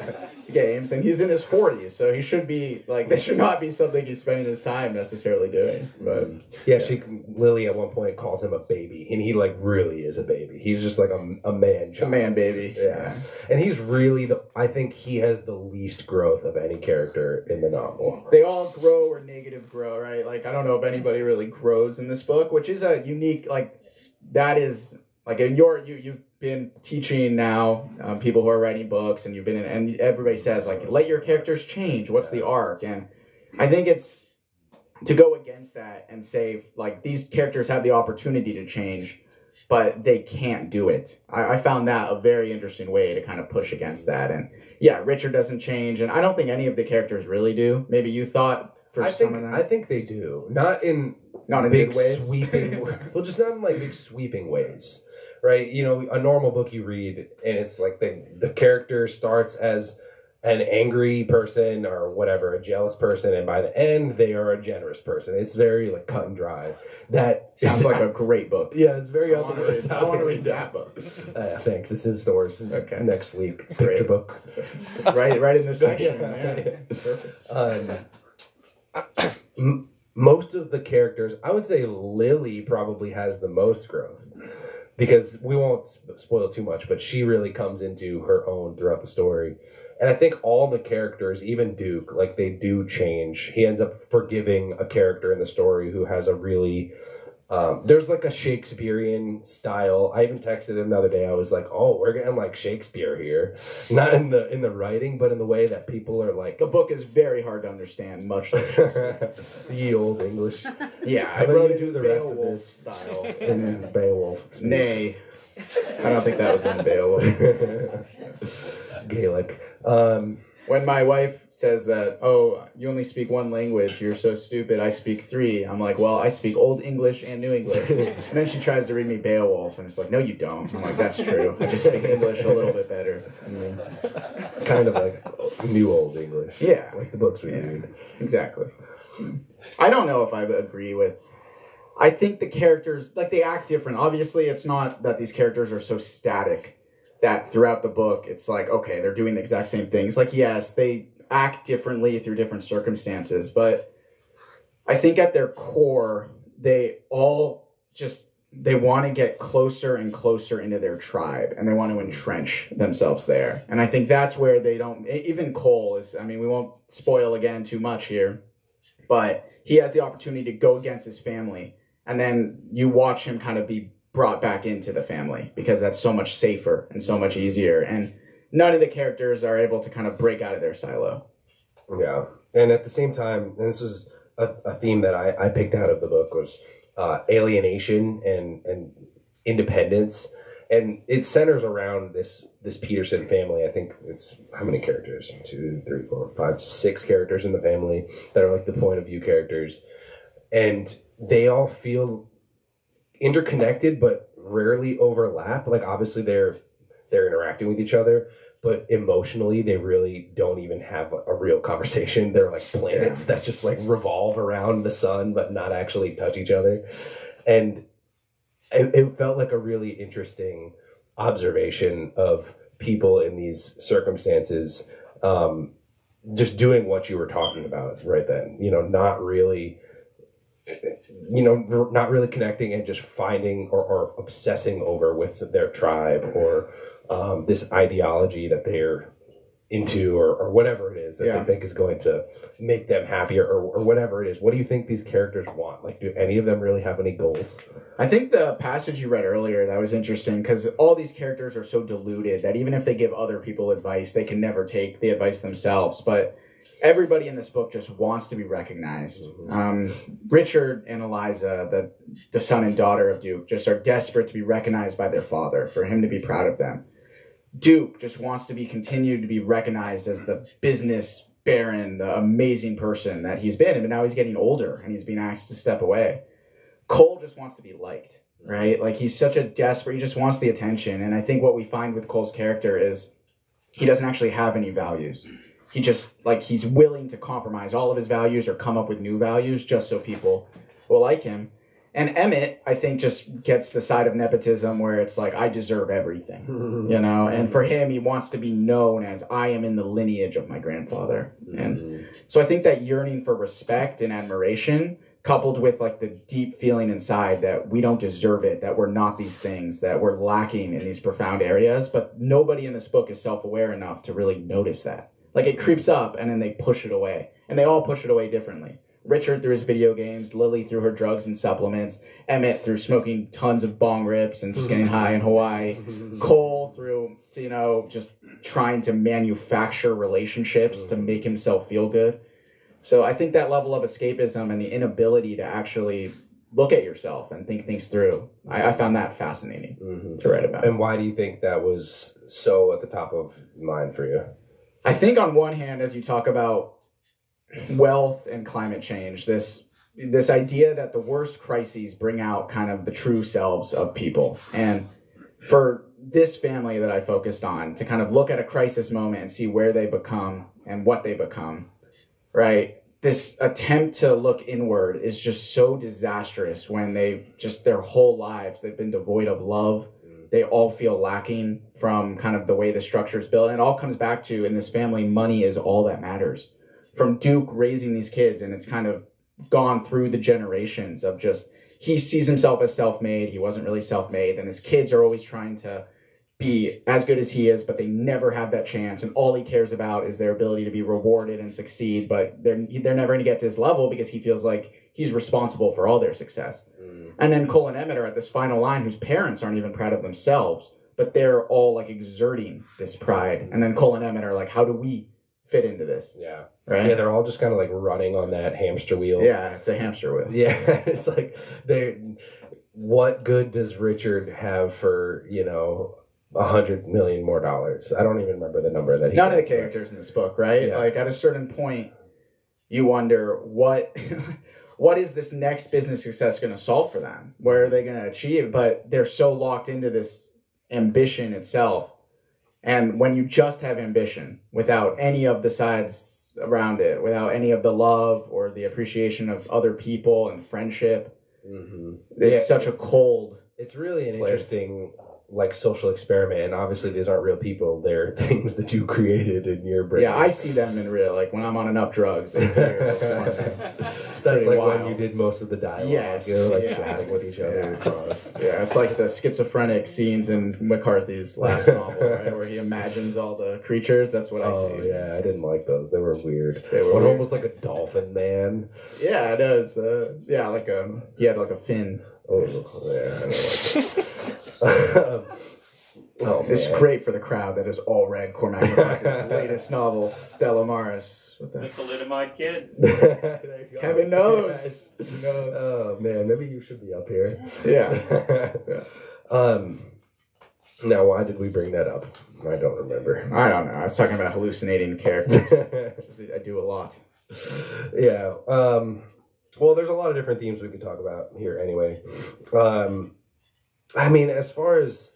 games. And he's in his 40s, so he should be, like, this should not be something he's spending his time necessarily doing. But Lily at one point calls him a baby, and he, like, really is a baby. He's just like a man. It's a man baby. Yeah. And he's really I think he has the least growth of any character in the novel. They all grow or negative grow, right? Like, I don't know if anybody really grows in this book, which is a unique, like, that is, like, you've been teaching now people who are writing books, and you've been and everybody says, like, let your characters change. What's the arc? And I think it's to go against that and say, like, these characters have the opportunity to change, but they can't do it. I found that a very interesting way to kind of push against that. And yeah, Richard doesn't change, and I don't think any of the characters really do. Maybe you thought some of that. I think they do. Not in big ways. Sweeping well, just not in, like, big sweeping ways. Right? You know, a normal book you read, and it's like the character starts as an angry person or whatever, a jealous person, and by the end they are a generous person. It's very, like, cut and dry. That sounds like a great book. Yeah, it's very I want to read that book. Thanks. It's in stores next week. Picture Great. book. right in this section. Most of the characters, I would say Lily probably has the most growth. Because we won't spoil too much, but she really comes into her own throughout the story. And I think all the characters, even Duke, like, they do change. He ends up forgiving a character in the story who has a really There's like a Shakespearean style. I even texted him the other day. I was like, "Oh, we're getting like Shakespeare here, not in the writing, but in the way that people are like." The book is very hard to understand, much like Shakespeare. Ye old English. Yeah, How I about wrote you it do in the rest of Beowulf this style. in Beowulf? Nay, I don't think that was in Beowulf. Gaelic. When my wife says that, oh, you only speak one language, you're so stupid, I speak three. I'm like, well, I speak Old English and New English. And then she tries to read me Beowulf, and it's like, no, you don't. I'm like, that's true. I just speak English a little bit better. Kind of like New Old English. Yeah. Like the books we read. Exactly. I don't know if I agree with... I think the characters, like, they act different. Obviously, it's not that these characters are so static that throughout the book, it's like, okay, they're doing the exact same things. Like, yes, they act differently through different circumstances, but I think at their core, they all just, they want to get closer and closer into their tribe, and they want to entrench themselves there. And I think that's where they don't, even Cole is, I mean, we won't spoil again too much here, but he has the opportunity to go against his family, and then you watch him kind of be brought back into the family because that's so much safer and so much easier. And none of the characters are able to kind of break out of their silo. Yeah. And at the same time, and this was a theme that I picked out of the book, was alienation and independence. And it centers around this Peterson family. I think it's, how many characters? 2, 3, 4, 5, 6 characters in the family that are like the point of view characters. And they all feel interconnected but rarely overlap. Like, obviously they're interacting with each other, but emotionally they really don't even have a real conversation. They're like planets that just like revolve around the sun but not actually touch each other. And it felt like a really interesting observation of people in these circumstances, just doing what you were talking about right then, not really connecting and just finding or obsessing over with their tribe or this ideology that they're into or whatever it is that they think is going to make them happier or whatever it is. What do you think these characters want? Like, do any of them really have any goals? I think the passage you read earlier, that was interesting because all these characters are so diluted that even if they give other people advice, they can never take the advice themselves. But everybody in this book just wants to be recognized. Richard and Eliza, the son and daughter of Duke, just are desperate to be recognized by their father, for him to be proud of them. Duke just wants to be continued to be recognized as the business baron, the amazing person that he's been, but now he's getting older and he's being asked to step away. Cole just wants to be liked, right? Like, he's such a desperate, he just wants the attention. And I think what we find with Cole's character is he doesn't actually have any values. He just, like, he's willing to compromise all of his values or come up with new values just so people will like him. And Emmett, I think, just gets the side of nepotism where it's like, I deserve everything, And for him, he wants to be known as, I am in the lineage of my grandfather. And so I think that yearning for respect and admiration, coupled with, like, the deep feeling inside that we don't deserve it, that we're not these things, that we're lacking in these profound areas. But nobody in this book is self-aware enough to really notice that. Like, it creeps up, and then they push it away. And they all push it away differently. Richard through his video games, Lily through her drugs and supplements, Emmett through smoking tons of bong rips and just getting high in Hawaii, Cole through, just trying to manufacture relationships to make himself feel good. So I think that level of escapism and the inability to actually look at yourself and think things through, I found that fascinating to write about. And why do you think that was so at the top of mind for you? I think on one hand, as you talk about wealth and climate change, this idea that the worst crises bring out kind of the true selves of people. And for this family that I focused on, to kind of look at a crisis moment and see where they become and what they become, right? This attempt to look inward is just so disastrous when their whole lives, they've been devoid of love. They all feel lacking from kind of the way the structure is built. And it all comes back to, in this family, money is all that matters. From Duke raising these kids, and it's kind of gone through the generations of just, he sees himself as self-made, he wasn't really self-made, and his kids are always trying to be as good as he is, but they never have that chance, and all he cares about is their ability to be rewarded and succeed, but they're never going to get to his level because he feels like he's responsible for all their success. And then Cole and Emmett are at this final line whose parents aren't even proud of themselves, but they're all like exerting this pride. And then Cole and Emmett are like, how do we fit into this? Yeah. Right? Yeah, they're all just kind of like running on that hamster wheel. Yeah, it's a hamster wheel. Yeah, it's like what good does Richard have for, $100 million more dollars? I don't even remember the number that he None of the gets, characters in this book, right? Yeah. Like at a certain point, you wonder what what is this next business success going to solve for them? Where are they going to achieve? But they're so locked into this ambition itself. And when you just have ambition without any of the sides around it, without any of the love or the appreciation of other people and friendship, it's such a cold. It's really an place. Interesting social experiment, and obviously these aren't real people. They're things that you created in your brain. Yeah, I see them in real, like when I'm on enough drugs. They appear before me. That's like wild. when you did most of the dialogue. Yes, Chatting with each other. Yeah, it's like the schizophrenic scenes in McCarthy's last novel, right, where he imagines all the creatures. That's what I see. Oh yeah, I didn't like those. They were weird. They were one weird. almost like a dolphin man. Yeah, it is. He had like a fin. Oh yeah, I don't like that. It's great for the crowd that has all read Cormac McCarthy's latest novel, Stella Maris. The thalidomide kid. Kevin knows. Oh man, maybe you should be up here. Yeah. Now, why did we bring that up? I don't remember. I don't know. I was talking about hallucinating characters. I do a lot. Yeah. Well, there's a lot of different themes we could talk about here anyway. I mean, as far as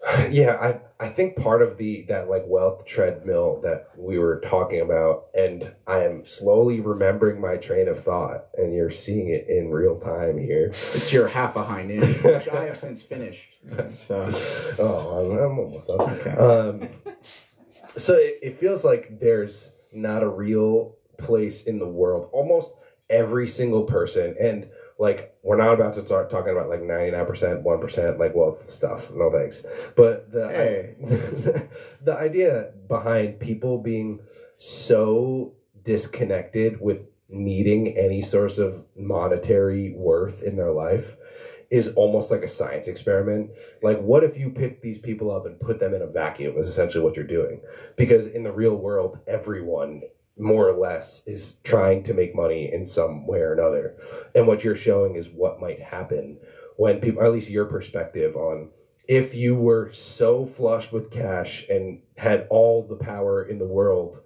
I think part of that wealth treadmill that we were talking about, and I am slowly remembering my train of thought, and you're seeing it in real time here. It's your half a high noon, which I have since finished. So, I'm almost up. Okay. So it feels like there's not a real place in the world. Almost every single person, and we're not about to start talking about 99%, 1% wealth stuff. No thanks. But the idea behind people being so disconnected with needing any source of monetary worth in their life is almost like a science experiment. What if you pick these people up and put them in a vacuum is essentially what you're doing. Because in the real world, everyone more or less is trying to make money in some way or another. And what you're showing is what might happen when people, at least your perspective on if you were so flushed with cash and had all the power in the world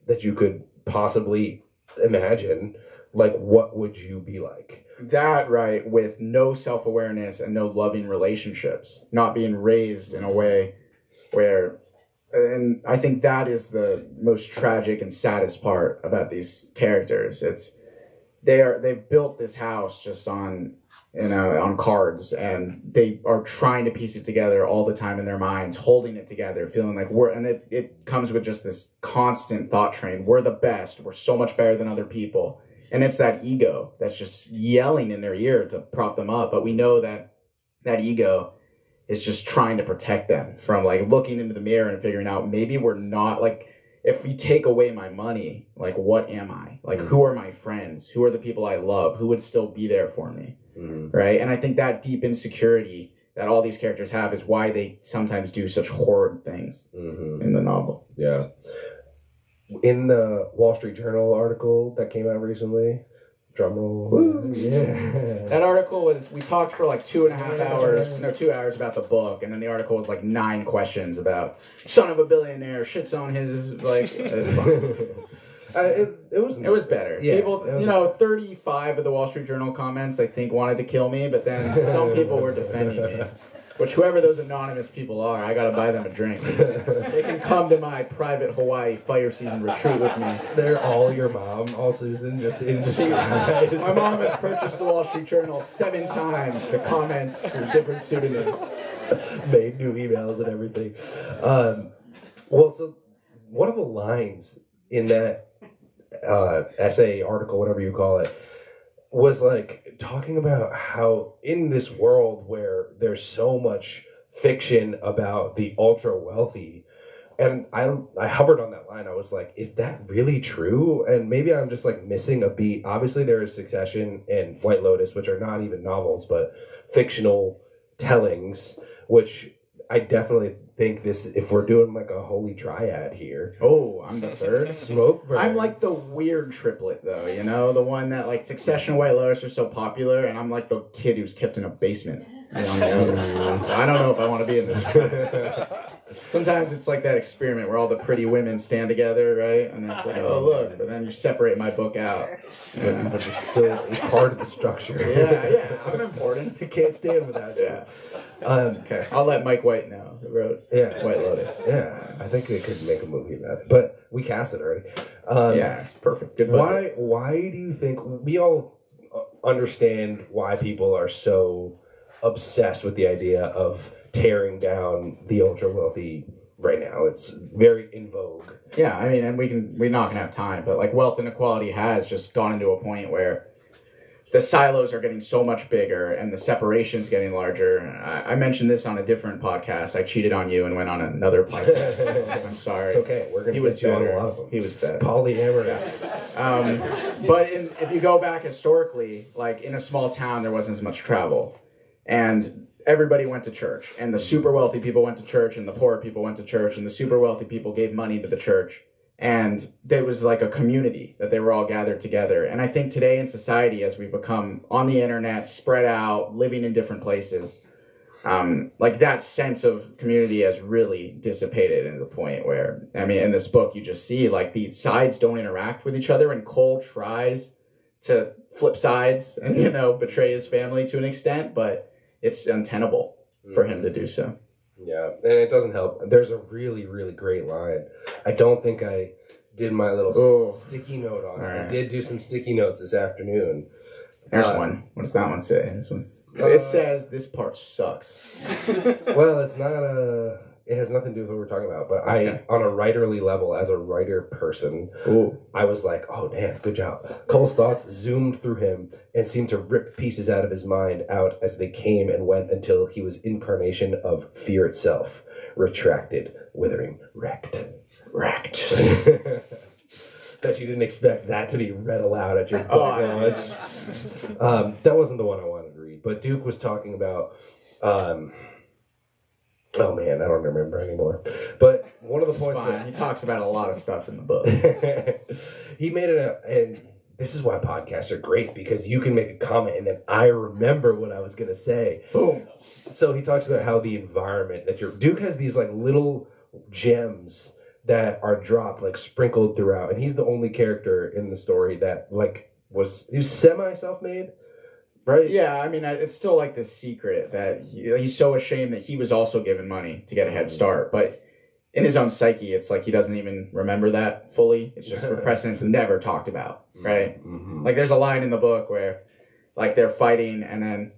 that you could possibly imagine, what would you be like? That, right, with no self-awareness and no loving relationships, not being raised in a way where, and I think that is the most tragic and saddest part about these characters. They've built this house just on cards, and they are trying to piece it together all the time in their minds, holding it together, feeling like it comes with just this constant thought train. We're the best. We're so much better than other people. And it's that ego that's just yelling in their ear to prop them up. But we know that ego is just trying to protect them from looking into the mirror and figuring out maybe we're not if you take away my money, what am I? Who are my friends? Who are the people I love? Who would still be there for me? Mm-hmm. Right? And I think that deep insecurity that all these characters have is why they sometimes do such horrid things in the novel. Yeah. In the Wall Street Journal article that came out recently, drumroll. Yeah. That article we talked for 2 hours about the book, and then the article was 9 questions about son of a billionaire shits on his it was better. Yeah, people, 35 of the Wall Street Journal comments I think wanted to kill me, but then some people were defending me. Which whoever those anonymous people are, I gotta buy them a drink. They can come to my private Hawaii fire season retreat with me. They're all your mom, all Susan, just in disguise. My mom has purchased the Wall Street Journal 7 times to comment for different pseudonyms. Made new emails and everything. Well, so one of the lines in that essay, article, whatever you call it, was talking about how in this world where there's so much fiction about the ultra wealthy And I hovered on that line. I was like, is that really true? And maybe I'm just like missing a beat. Obviously, there is Succession and White Lotus, which are not even novels, but fictional tellings, which I definitely think this, if we're doing like a holy triad here. Oh, I'm the third. Smokebirds. I'm like the weird triplet, though, you know? The one that, like, Succession and White Lotus are so popular, and I'm like the kid who's kept in a basement. So I don't know if I want to be in this. Sometimes it's like that experiment where all the pretty women stand together, right? And it's like, oh, look, but then you separate my book out. But you're still part of the structure. Yeah, I'm important. You can't stand without you. Yeah. Okay, I'll let Mike White know, who wrote White Lotus. Yeah, I think they could make a movie about it. But we cast it already. Yeah, it's perfect. Good budget. Why do you think, we all understand why people are so obsessed with the idea of tearing down the ultra wealthy right now? It's very in vogue. Yeah, I mean, and we're not gonna have time, but like wealth inequality has just gone into a point where the silos are getting so much bigger and the separation's getting larger. I mentioned this on a different podcast. I cheated on you and went on another podcast. I'm sorry. It's okay. We're gonna get you on a lot of them. He was better. Polyamorous. But if you go back historically, like in a small town, there wasn't as much travel. And everybody went to church, and the super wealthy people went to church, and the poor people went to church, and the super wealthy people gave money to the church, and there was like a community that they were all gathered together. And I think today in society, as we've become on the internet, spread out, living in different places, like that sense of community has really dissipated to the point where, I mean, in this book, you just see like the sides don't interact with each other, and Cole tries to flip sides and, you know, betray his family to an extent, but it's untenable for him to do so. Yeah, and it doesn't help. There's a really, really great line. I don't think I did my little sticky note on it. Right. I did do some sticky notes this afternoon. There's one. What does that one say? It says, this part sucks. Well, it's not it has nothing to do with what we're talking about, but okay. On a writerly level, as a writer person, I was like, oh, damn, good job. Cole's thoughts zoomed through him and seemed to rip pieces out of his mind out as they came and went until he was incarnation of fear itself. Retracted, withering, wrecked. That you didn't expect that to be read aloud at your book launch. That wasn't the one I wanted to read, but Duke was talking about... oh man, I don't remember anymore. But one of the points that he talks about a lot of stuff in the book. He made it and this is why podcasts are great, because you can make a comment and then I remember what I was gonna say. Boom. So he talks about how the environment that Duke has these like little gems that are dropped, like sprinkled throughout, and he's the only character in the story that like he was semi self-made. Right? Yeah, I mean, it's still like this secret that he's so ashamed that he was also given money to get a head start. But in his own psyche, it's like he doesn't even remember that fully. It's just repressed and it's never talked about, right? Mm-hmm. Like there's a line in the book where like they're fighting and then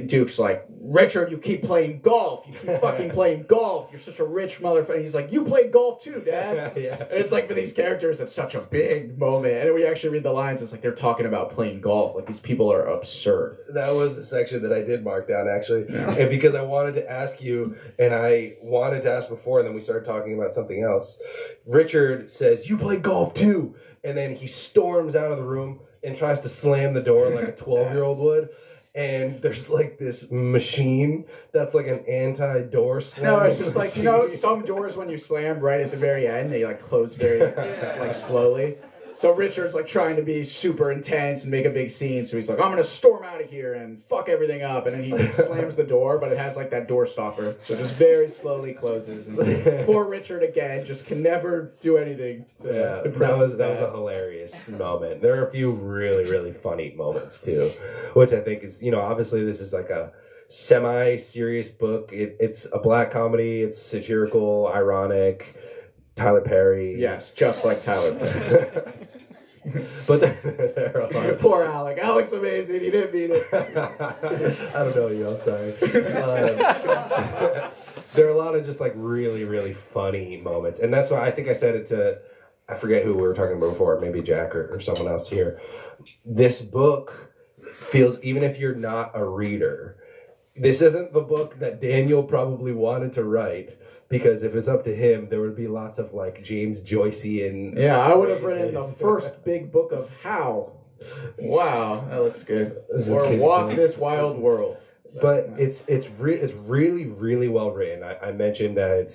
Duke's like, Richard, you keep playing golf. You keep fucking playing golf. You're such a rich motherfucker. He's like, you played golf too, Dad. Yeah. And it's like for these characters, it's such a big moment. And we actually read the lines. It's like they're talking about playing golf. Like these people are absurd. That was the section that I did mark down, actually. Yeah. And because I wanted to ask you, and I wanted to ask before, and then we started talking about something else. Richard says, you play golf too. And then he storms out of the room and tries to slam the door like a 12-year-old would. And there's like this machine that's like an anti-door slam. No, it's just like, you know, some doors when you slam right at the very end, they like close very like slowly. So Richard's like trying to be super intense and make a big scene. So he's like, I'm going to storm out of here and fuck everything up. And then he slams the door, but it has like that door stopper. So it just very slowly closes. And poor Richard again just can never do anything. That was a hilarious moment. There are a few really, really funny moments too, which I think is, you know, obviously this is like a semi-serious book. It's a black comedy. It's satirical, ironic. Tyler Perry. Yes, just like Tyler Perry. But there are poor Alec. Alec's amazing. He didn't mean it. I don't know you. I'm sorry. There are a lot of just like really, really funny moments. And that's why I think I said it to, I forget who we were talking about before, maybe Jack or someone else here. This book feels, even if you're not a reader, this isn't the book that Daniel probably wanted to write, because if it's up to him, there would be lots of like James Joycean. Yeah, I would have written the first big book of How. Wow, that looks good. Or Walk This Wild World. But it's really, really well written. I mentioned that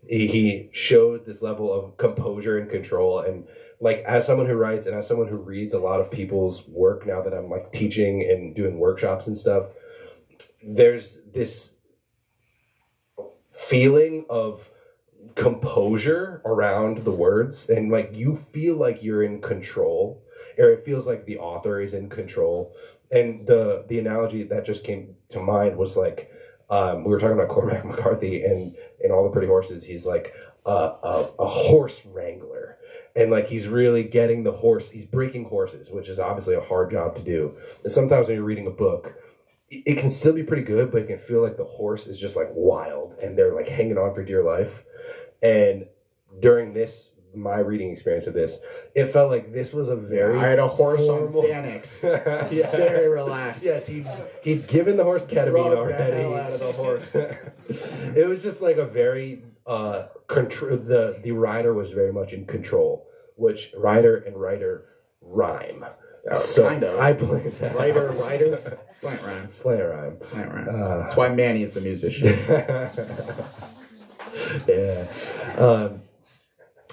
he shows this level of composure and control, and like as someone who writes and as someone who reads a lot of people's work now that I'm like teaching and doing workshops and stuff, there's this feeling of composure around the words, and like you feel like you're in control, or it feels like the author is in control. And the analogy that just came to mind was like, we were talking about Cormac McCarthy, and in All the Pretty Horses, he's like a horse wrangler. And like he's really getting the horse, he's breaking horses, which is obviously a hard job to do. And sometimes when you're reading a book, it can still be pretty good, but it can feel like the horse is just like wild and they're like hanging on for dear life. And during my reading experience of this, it felt like this was a very... I had a horse formal... on Xanax. Yeah. Very relaxed. Yes, he'd given the horse ketamine already. The hell out of the horse. It was just like a very... the writer was very much in control, which writer and writer rhyme. So kind of. I blame that. Writer. Slant rhyme. Slant rhyme. That's why Manny is the musician. Yeah.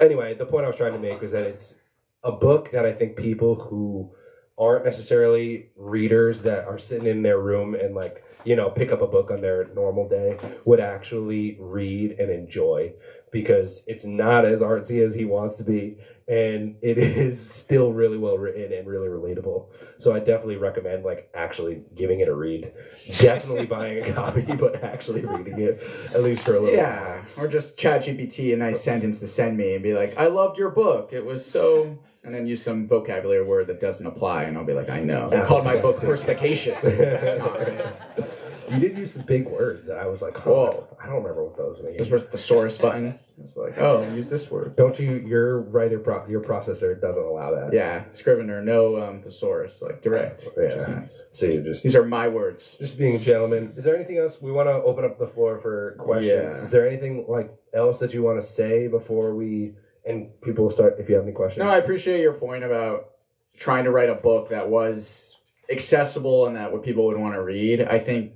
Anyway, the point I was trying to make was that it's a book that I think people who aren't necessarily readers that are sitting in their room and like, you know, pick up a book on their normal day would actually read and enjoy, because it's not as artsy as he wants to be, and it is still really well written and really relatable. So I definitely recommend like actually giving it a read. Definitely buying a copy, but actually reading it at least for a little while. Or just ChatGPT a nice sentence to send me and be like, I loved your book. It was so... And then use some vocabulary word that doesn't apply, and I'll be like, I know. I called my book perspicacious. That's not right. You did use some big words that I was like, whoa, I don't remember what those mean. Just with the thesaurus button. It's like, oh, use this word. Don't you? Your processor doesn't allow that. Yeah, Scrivener, no thesaurus, like direct. Yeah. Nice. So you just these are my words. Just being a gentleman. Is there anything else we want to open up the floor for questions? Yeah. Is there anything like else that you want to say before we? And people start, if you have any questions. No, I appreciate your point about trying to write a book that was accessible and that what people would want to read. I think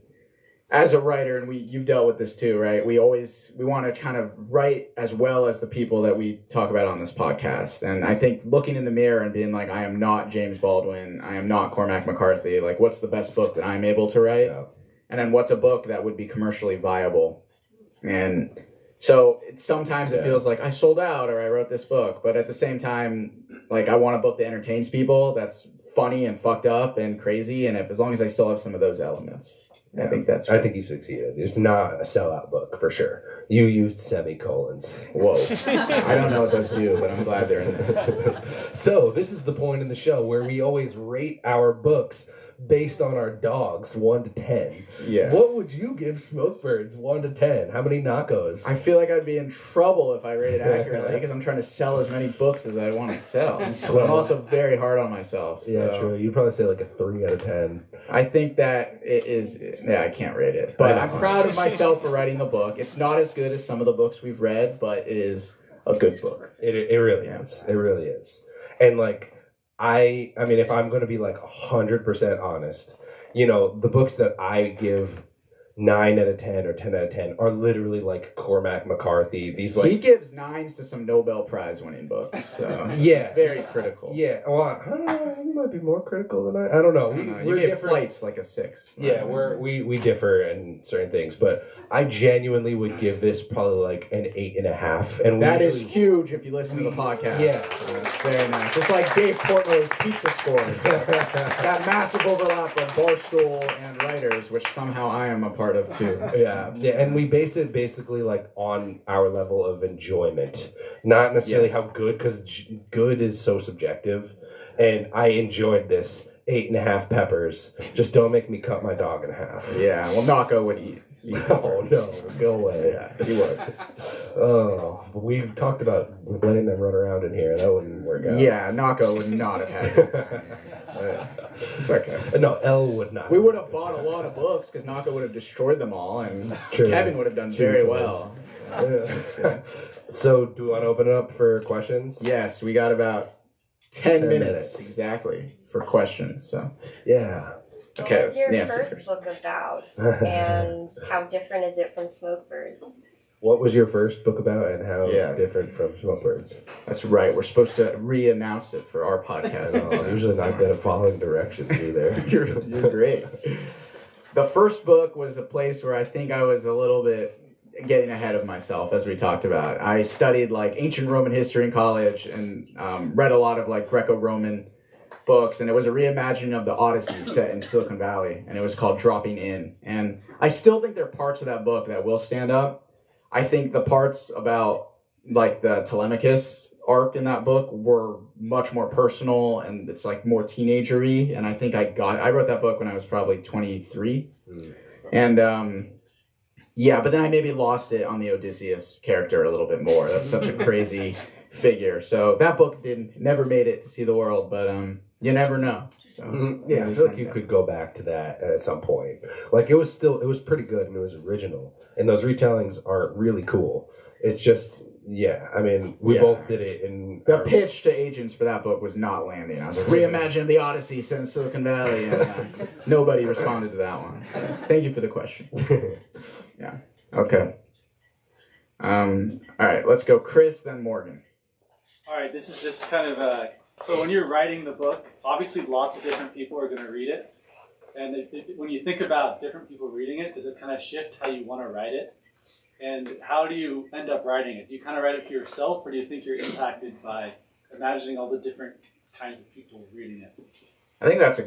as a writer, and you've dealt with this too, right? We want to kind of write as well as the people that we talk about on this podcast. And I think looking in the mirror and being like, I am not James Baldwin, I am not Cormac McCarthy. Like, what's the best book that I'm able to write? Yeah. And then what's a book that would be commercially viable? And so sometimes it feels like I sold out or I wrote this book, but at the same time, like I want a book that entertains people, that's funny and fucked up and crazy, and as long as I still have some of those elements, I think that's right. I think you succeeded. It's not a sellout book for sure. You used semicolons. Whoa. I don't know what those do, but I'm glad they're in there. So this is the point in the show where we always rate our books based on our dogs, 1 to 10. Yeah. What would you give Smokebirds 1 to 10? How many knockos? I feel like I'd be in trouble if I rated accurately because I'm trying to sell as many books as I want to sell. But I'm also very hard on myself. Yeah, so. True. You'd probably say like a 3 out of 10. I think that it is. Yeah, I can't rate it, but I'm proud of myself for writing the book. It's not as good as some of the books we've read, but it is a good book. It really is. It really is. And like, I mean, if I'm going to be like 100% honest, you know, the books that I give 9 out of 10 or 10 out of 10 are literally like Cormac McCarthy. These like he gives 9s to some Nobel Prize winning books. So yeah, it's very critical. Yeah, well, I don't know. You might be more critical than I don't know. We're different. Flights like a 6. Yeah, we differ in certain things, but I genuinely would give this probably like an 8.5. And that is huge if you listen to the podcast. Yeah, that's very nice. It's like Dave Portnoy's pizza scores. That massive overlap of Barstool and writers, which somehow I am a part of too. Yeah, and we base it basically like on our level of enjoyment, not necessarily how good, because good is so subjective. And I enjoyed this 8.5 peppers. Just don't make me cut my dog in half. Yeah, well, Nako would eat. Oh no, go away. Yeah, he would. Oh, but we've talked about letting them run around in here. That wouldn't work out. Yeah, Nako would not have had a good time. It's okay. No, L would not. We would have bought a lot of books because Nako would have destroyed them all, and True. Kevin would have done True very choice. well. Yeah. So, do we want to open it up for questions? Yes, we got about 10 10 minutes minutes. exactly for questions. So Yeah. okay, What was your Nancy first first. book about, and how different is it from Smokebirds? What was your first book about, and how Yeah. different from Smokebirds? That's right. We're supposed to re-announce it for our podcast. I'm usually not good at following directions either. You're great. The first book was a place where I think I was a little bit getting ahead of myself, as we talked about. I studied like ancient Roman history in college and read a lot of like Greco-Roman books, and it was a reimagining of the Odyssey set in Silicon Valley, and it was called Dropping In. And I still think there are parts of that book that will stand up. I think the parts about like the Telemachus arc in that book were much more personal, and it's like more teenagery. And I think I wrote that book when I was probably 23. And yeah, but then I maybe lost it on the Odysseus character a little bit more. That's such a crazy figure. So that book never made it to see the world, but you never know. So Yeah, I feel like you could go back to that at some point. Like it was pretty good and it was original. And those retellings are really cool. It's just, yeah, I mean, we both did it in... The pitch to agents for that book was not landing. I was like, reimagine the Odyssey set in Silicon Valley, and nobody responded to that one. Thank you for the question. Yeah. Okay. All right, let's go Chris, then Morgan. All right, this is just kind of so when you're writing the book, obviously lots of different people are going to read it. And when you think about different people reading it, does it kind of shift how you want to write it? And how do you end up writing it? Do you kind of write it for yourself, or do you think you're impacted by imagining all the different kinds of people reading it? I think that's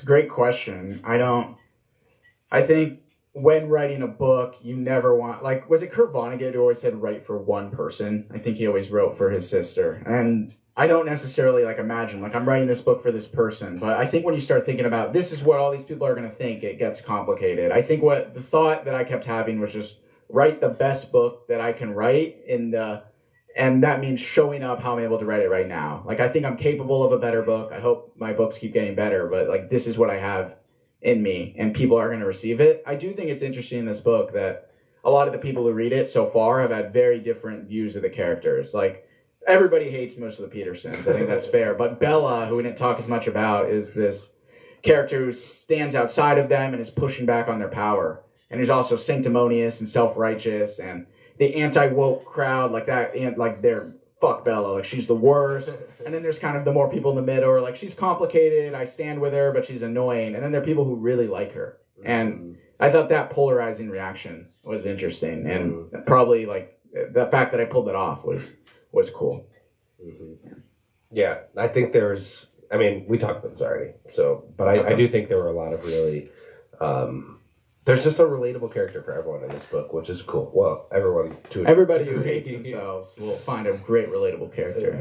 a great question. I think when writing a book, you never want, like, was it Kurt Vonnegut who always said write for one person? I think he always wrote for his sister. And I don't necessarily like imagine, like, I'm writing this book for this person, but I think when you start thinking about this is what all these people are going to think, it gets complicated. I think what the thought that I kept having was just write the best book that I can write and that means showing up how I'm able to write it right now. Like, I think I'm capable of a better book. I hope my books keep getting better, but like, this is what I have in me and people are going to receive it. I do think it's interesting in this book that a lot of the people who read it so far have had very different views of the characters. Like, everybody hates most of the Petersons. I think that's fair. But Bella, who we didn't talk as much about, is this character who stands outside of them and is pushing back on their power. And who's also sanctimonious and self-righteous, and the anti-woke crowd, like that, and like they're fuck Bella, like she's the worst. And then there's kind of the more people in the middle, or like she's complicated, I stand with her, but she's annoying. And then there are people who really like her. And I thought that polarizing reaction was interesting, and probably like the fact that I pulled it off was cool. Yeah, I think we talked about this already, but I do think there were a lot of really, there's just a relatable character for everyone in this book, which is cool. Well, everybody who hates themselves will find a great relatable character.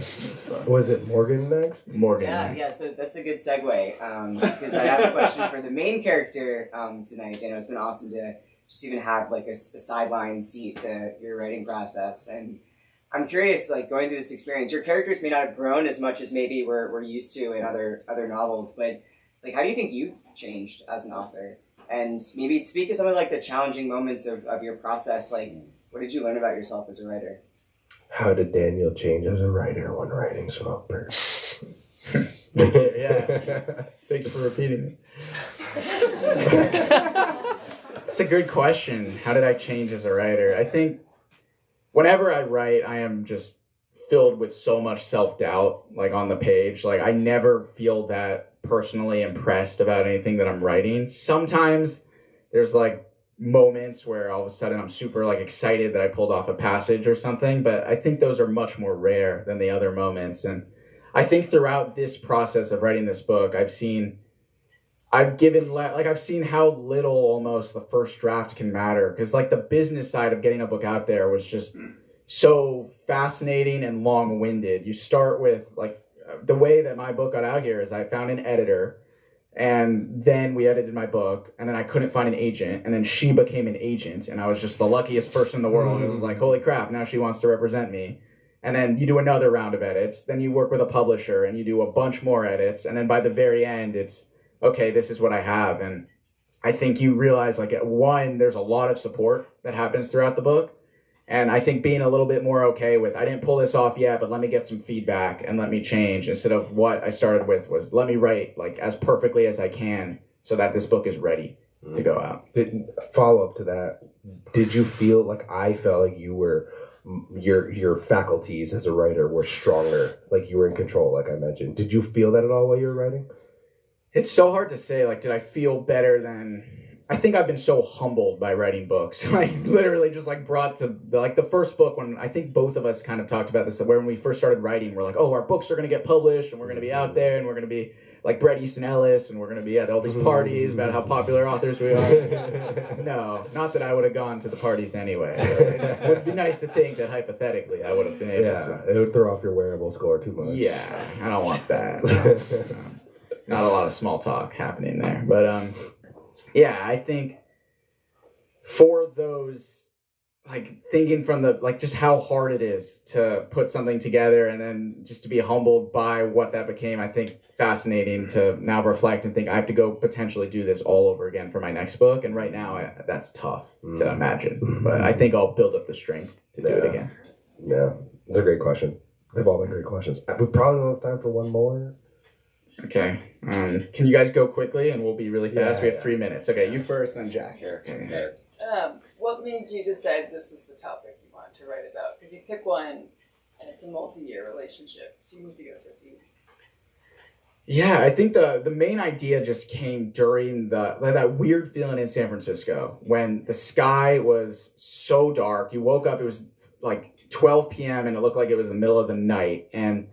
Was it Morgan next? Morgan. Yeah, so that's a good segue, because I have a question for the main character tonight. You know, it's been awesome to just even have like a sideline seat to your writing process, and I'm curious, like, going through this experience, your characters may not have grown as much as maybe we're used to in other novels, but like, how do you think you've changed as an author? And maybe speak to some of like the challenging moments of your process. Like, what did you learn about yourself as a writer? How did Daniel change as a writer when writing Smokebirds? Yeah. Thanks for repeating it. It's a good question. How did I change as a writer? I think whenever I write, I am just filled with so much self-doubt, like on the page. Like, I never feel that personally impressed about anything that I'm writing. Sometimes there's like moments where all of a sudden I'm super like excited that I pulled off a passage or something, but I think those are much more rare than the other moments. And I think throughout this process of writing this book, I've seen how little almost the first draft can matter, because like the business side of getting a book out there was just so fascinating and long-winded. You start with like the way that my book got out here is I found an editor And then we edited my book, and then I couldn't find an agent, and then she became an agent, and I was just the luckiest person in the world. It was like, holy crap, now she wants to represent me. And then you do another round of edits, then you work with a publisher, and you do a bunch more edits, and then by the very end, it's, okay, this is what I have. And I think you realize, like, one, there's a lot of support that happens throughout the book, and I think being a little bit more okay with, I didn't pull this off yet, but let me get some feedback and let me change, instead of what I started with was, let me write like as perfectly as I can so that this book is ready to go out. Follow up to that, did you feel like I felt like you were, your faculties as a writer were stronger, like you were in control, like I mentioned? Did you feel that at all while you were writing? It's so hard to say, like, did I feel better than... I think I've been so humbled by writing books. Like, literally just, like, brought to... Like, the first book, when I think both of us kind of talked about this, when we first started writing, we're like, oh, our books are going to get published, and we're going to be out there, and we're going to be like Bret Easton Ellis, and we're going to be at all these parties about how popular authors we are. No, not that I would have gone to the parties anyway. It would be nice to think that, hypothetically, I would have been able to. It would throw off your wearable score too much. Yeah, I don't want that. No. Not a lot of small talk happening there. But, yeah, I think for those, like, thinking from the, like, just how hard it is to put something together and then just to be humbled by what that became, I think fascinating to now reflect and think I have to go potentially do this all over again for my next book. And right now, that's tough to imagine. But I think I'll build up the strength to do it again. Yeah, it's a great question. They've all been great questions. We probably don't have time for one more. Okay. Can you guys go quickly and we'll be really fast? We have 3 minutes. Okay, you first, then Jack. Sure. Okay. What made you decide this was the topic you wanted to write about? Because you pick one, and it's a multi-year relationship, so you need to go so deep. Yeah, I think the main idea just came during that weird feeling in San Francisco when the sky was so dark. You woke up, it was like 12 p.m. and it looked like it was the middle of the night. And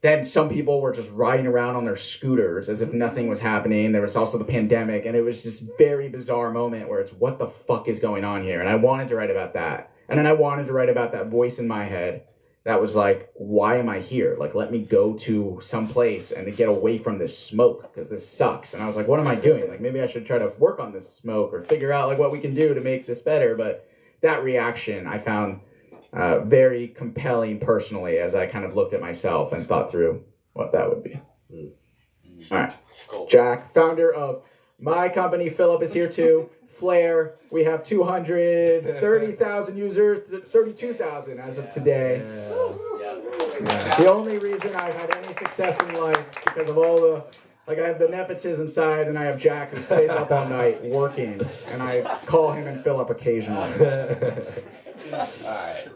then some people were just riding around on their scooters as if nothing was happening. There was also the pandemic, and it was this very bizarre moment where it's, what the fuck is going on here? And I wanted to write about that. And then I wanted to write about that voice in my head that was like, why am I here? Like, let me go to some place and to get away from this smoke, because this sucks. And I was like, what am I doing? Like, maybe I should try to work on this smoke or figure out like what we can do to make this better. But that reaction I found very compelling personally as I kind of looked at myself and thought through what that would be. All right. Cool. Jack, founder of my company. Philip is here too. Flare. We have 230,000 users, 32,000 as of today. Yeah. The only reason I've had any success in life because of all the, like, I have the nepotism side, and I have Jack who stays up all night working, and I call him and Philip occasionally. All right.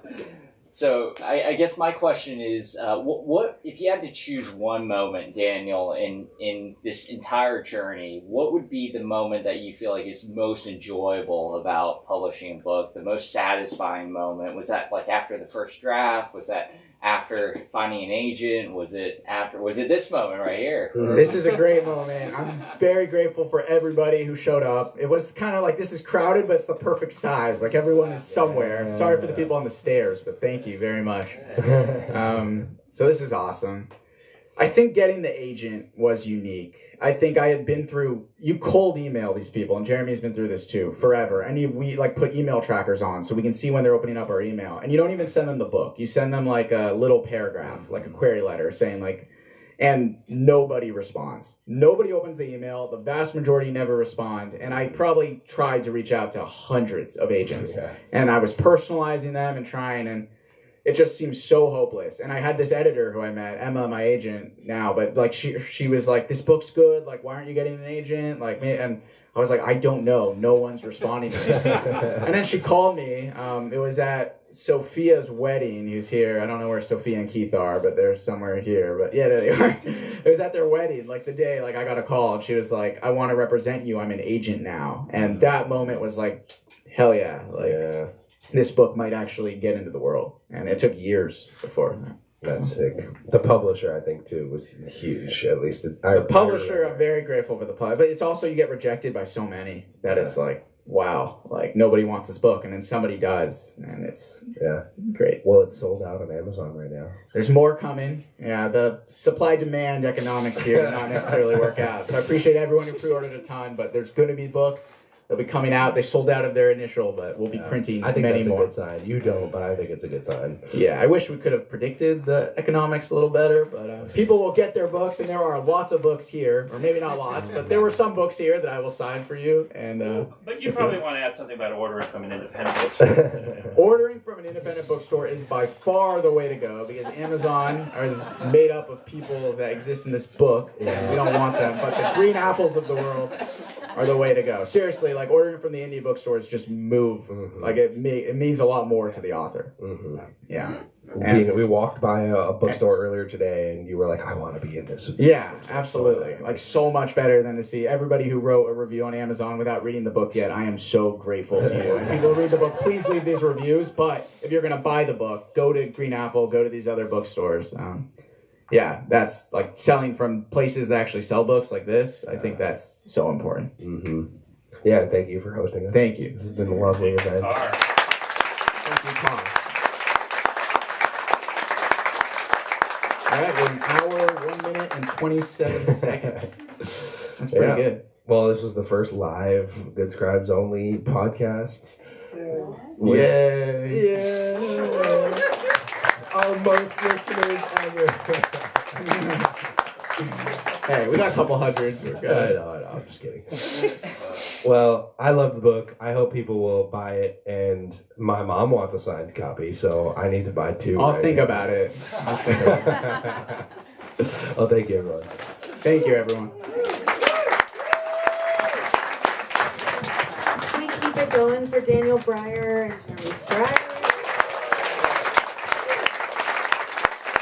So I guess my question is, what if you had to choose one moment, Daniel, in this entire journey, what would be the moment that you feel like is most enjoyable about publishing a book? The most satisfying moment? Was that like after the first draft? Was that after finding an agent? Was it this moment right here? This is a great moment. I'm very grateful for everybody who showed up. It was kind of like, this is crowded, but it's the perfect size. Like, everyone is somewhere. Sorry for the people on the stairs, but thank you very much. So this is awesome. I think getting the agent was unique. I think I had been through, you cold email these people, and Jeremy's been through this too, forever. And we like put email trackers on so we can see when they're opening up our email. And you don't even send them the book. You send them like a little paragraph, like a query letter saying like, and nobody responds. Nobody opens the email. The vast majority never respond. And I probably tried to reach out to hundreds of agents. And I was personalizing them and trying, and it just seems so hopeless. And I had this editor who I met, Emma, my agent now, but like she was like, this book's good. Like, why aren't you getting an agent? Like, and I was like, I don't know. No one's responding to me. And then she called me. It was at Sophia's wedding. Who's here. I don't know where Sophia and Keith are, but they're somewhere here. But yeah, there they are. It was at their wedding. Like, the day, like, I got a call, and she was like, I want to represent you. I'm an agent now. And that moment was like, hell yeah. Like, this book might actually get into the world. And it took years before that. That's sick. The publisher, I think, too, was huge. At least the publisher, I'm very grateful for the publisher. But it's also, you get rejected by so many that it's like, wow, like nobody wants this book, and then somebody does, and it's great. Well, it's sold out on Amazon right now. There's more coming. Yeah, the supply-demand economics here does not necessarily work out. So I appreciate everyone who pre-ordered a ton, but there's going to be books. They'll be coming out. They sold out of their initial, but we'll be printing I think many that's more. a good sign. You don't, but I think it's a good sign. Yeah, I wish we could have predicted the economics a little better, but people will get their books, and there are lots of books here, or maybe not lots, but there were some books here that I will sign for you. And But you probably want to add something about ordering from an independent bookstore. ordering from an independent bookstore is by far the way to go, because Amazon is made up of people that exist in this book. Yeah. We don't want them, but the green apples of the world are the way to go. Seriously, like ordering from the indie bookstores, just move. Like it means a lot more to the author. Yeah. And we walked by a bookstore earlier today, and you were like, I want to be in this. yeah, absolutely. Like so much better than to see everybody who wrote a review on Amazon without reading the book yet. I am so grateful to you. And people who read the book, please leave these reviews. But if you're going to buy the book, go to Green Apple, go to these other bookstores. Yeah, that's like selling from places that actually sell books like this. I think that's so important. Yeah, and thank you for hosting us. Thank you. This has been a lovely event. Thank you, Tom. All right, we're an hour, 1 minute, and 27 seconds. That's pretty good. Well, this was the first live Good Scribes Only podcast. Yay. Our most listeners ever. Hey, we got a couple hundred. We're I good. know, I'm just kidding. Well, I love the book. I hope people will buy it, and my mom wants a signed copy, so I need to buy 2. I'll think about it. Well, thank you, everyone. Thank you, everyone. Can we keep it going for Daniel Breyer and Jeremy Streich?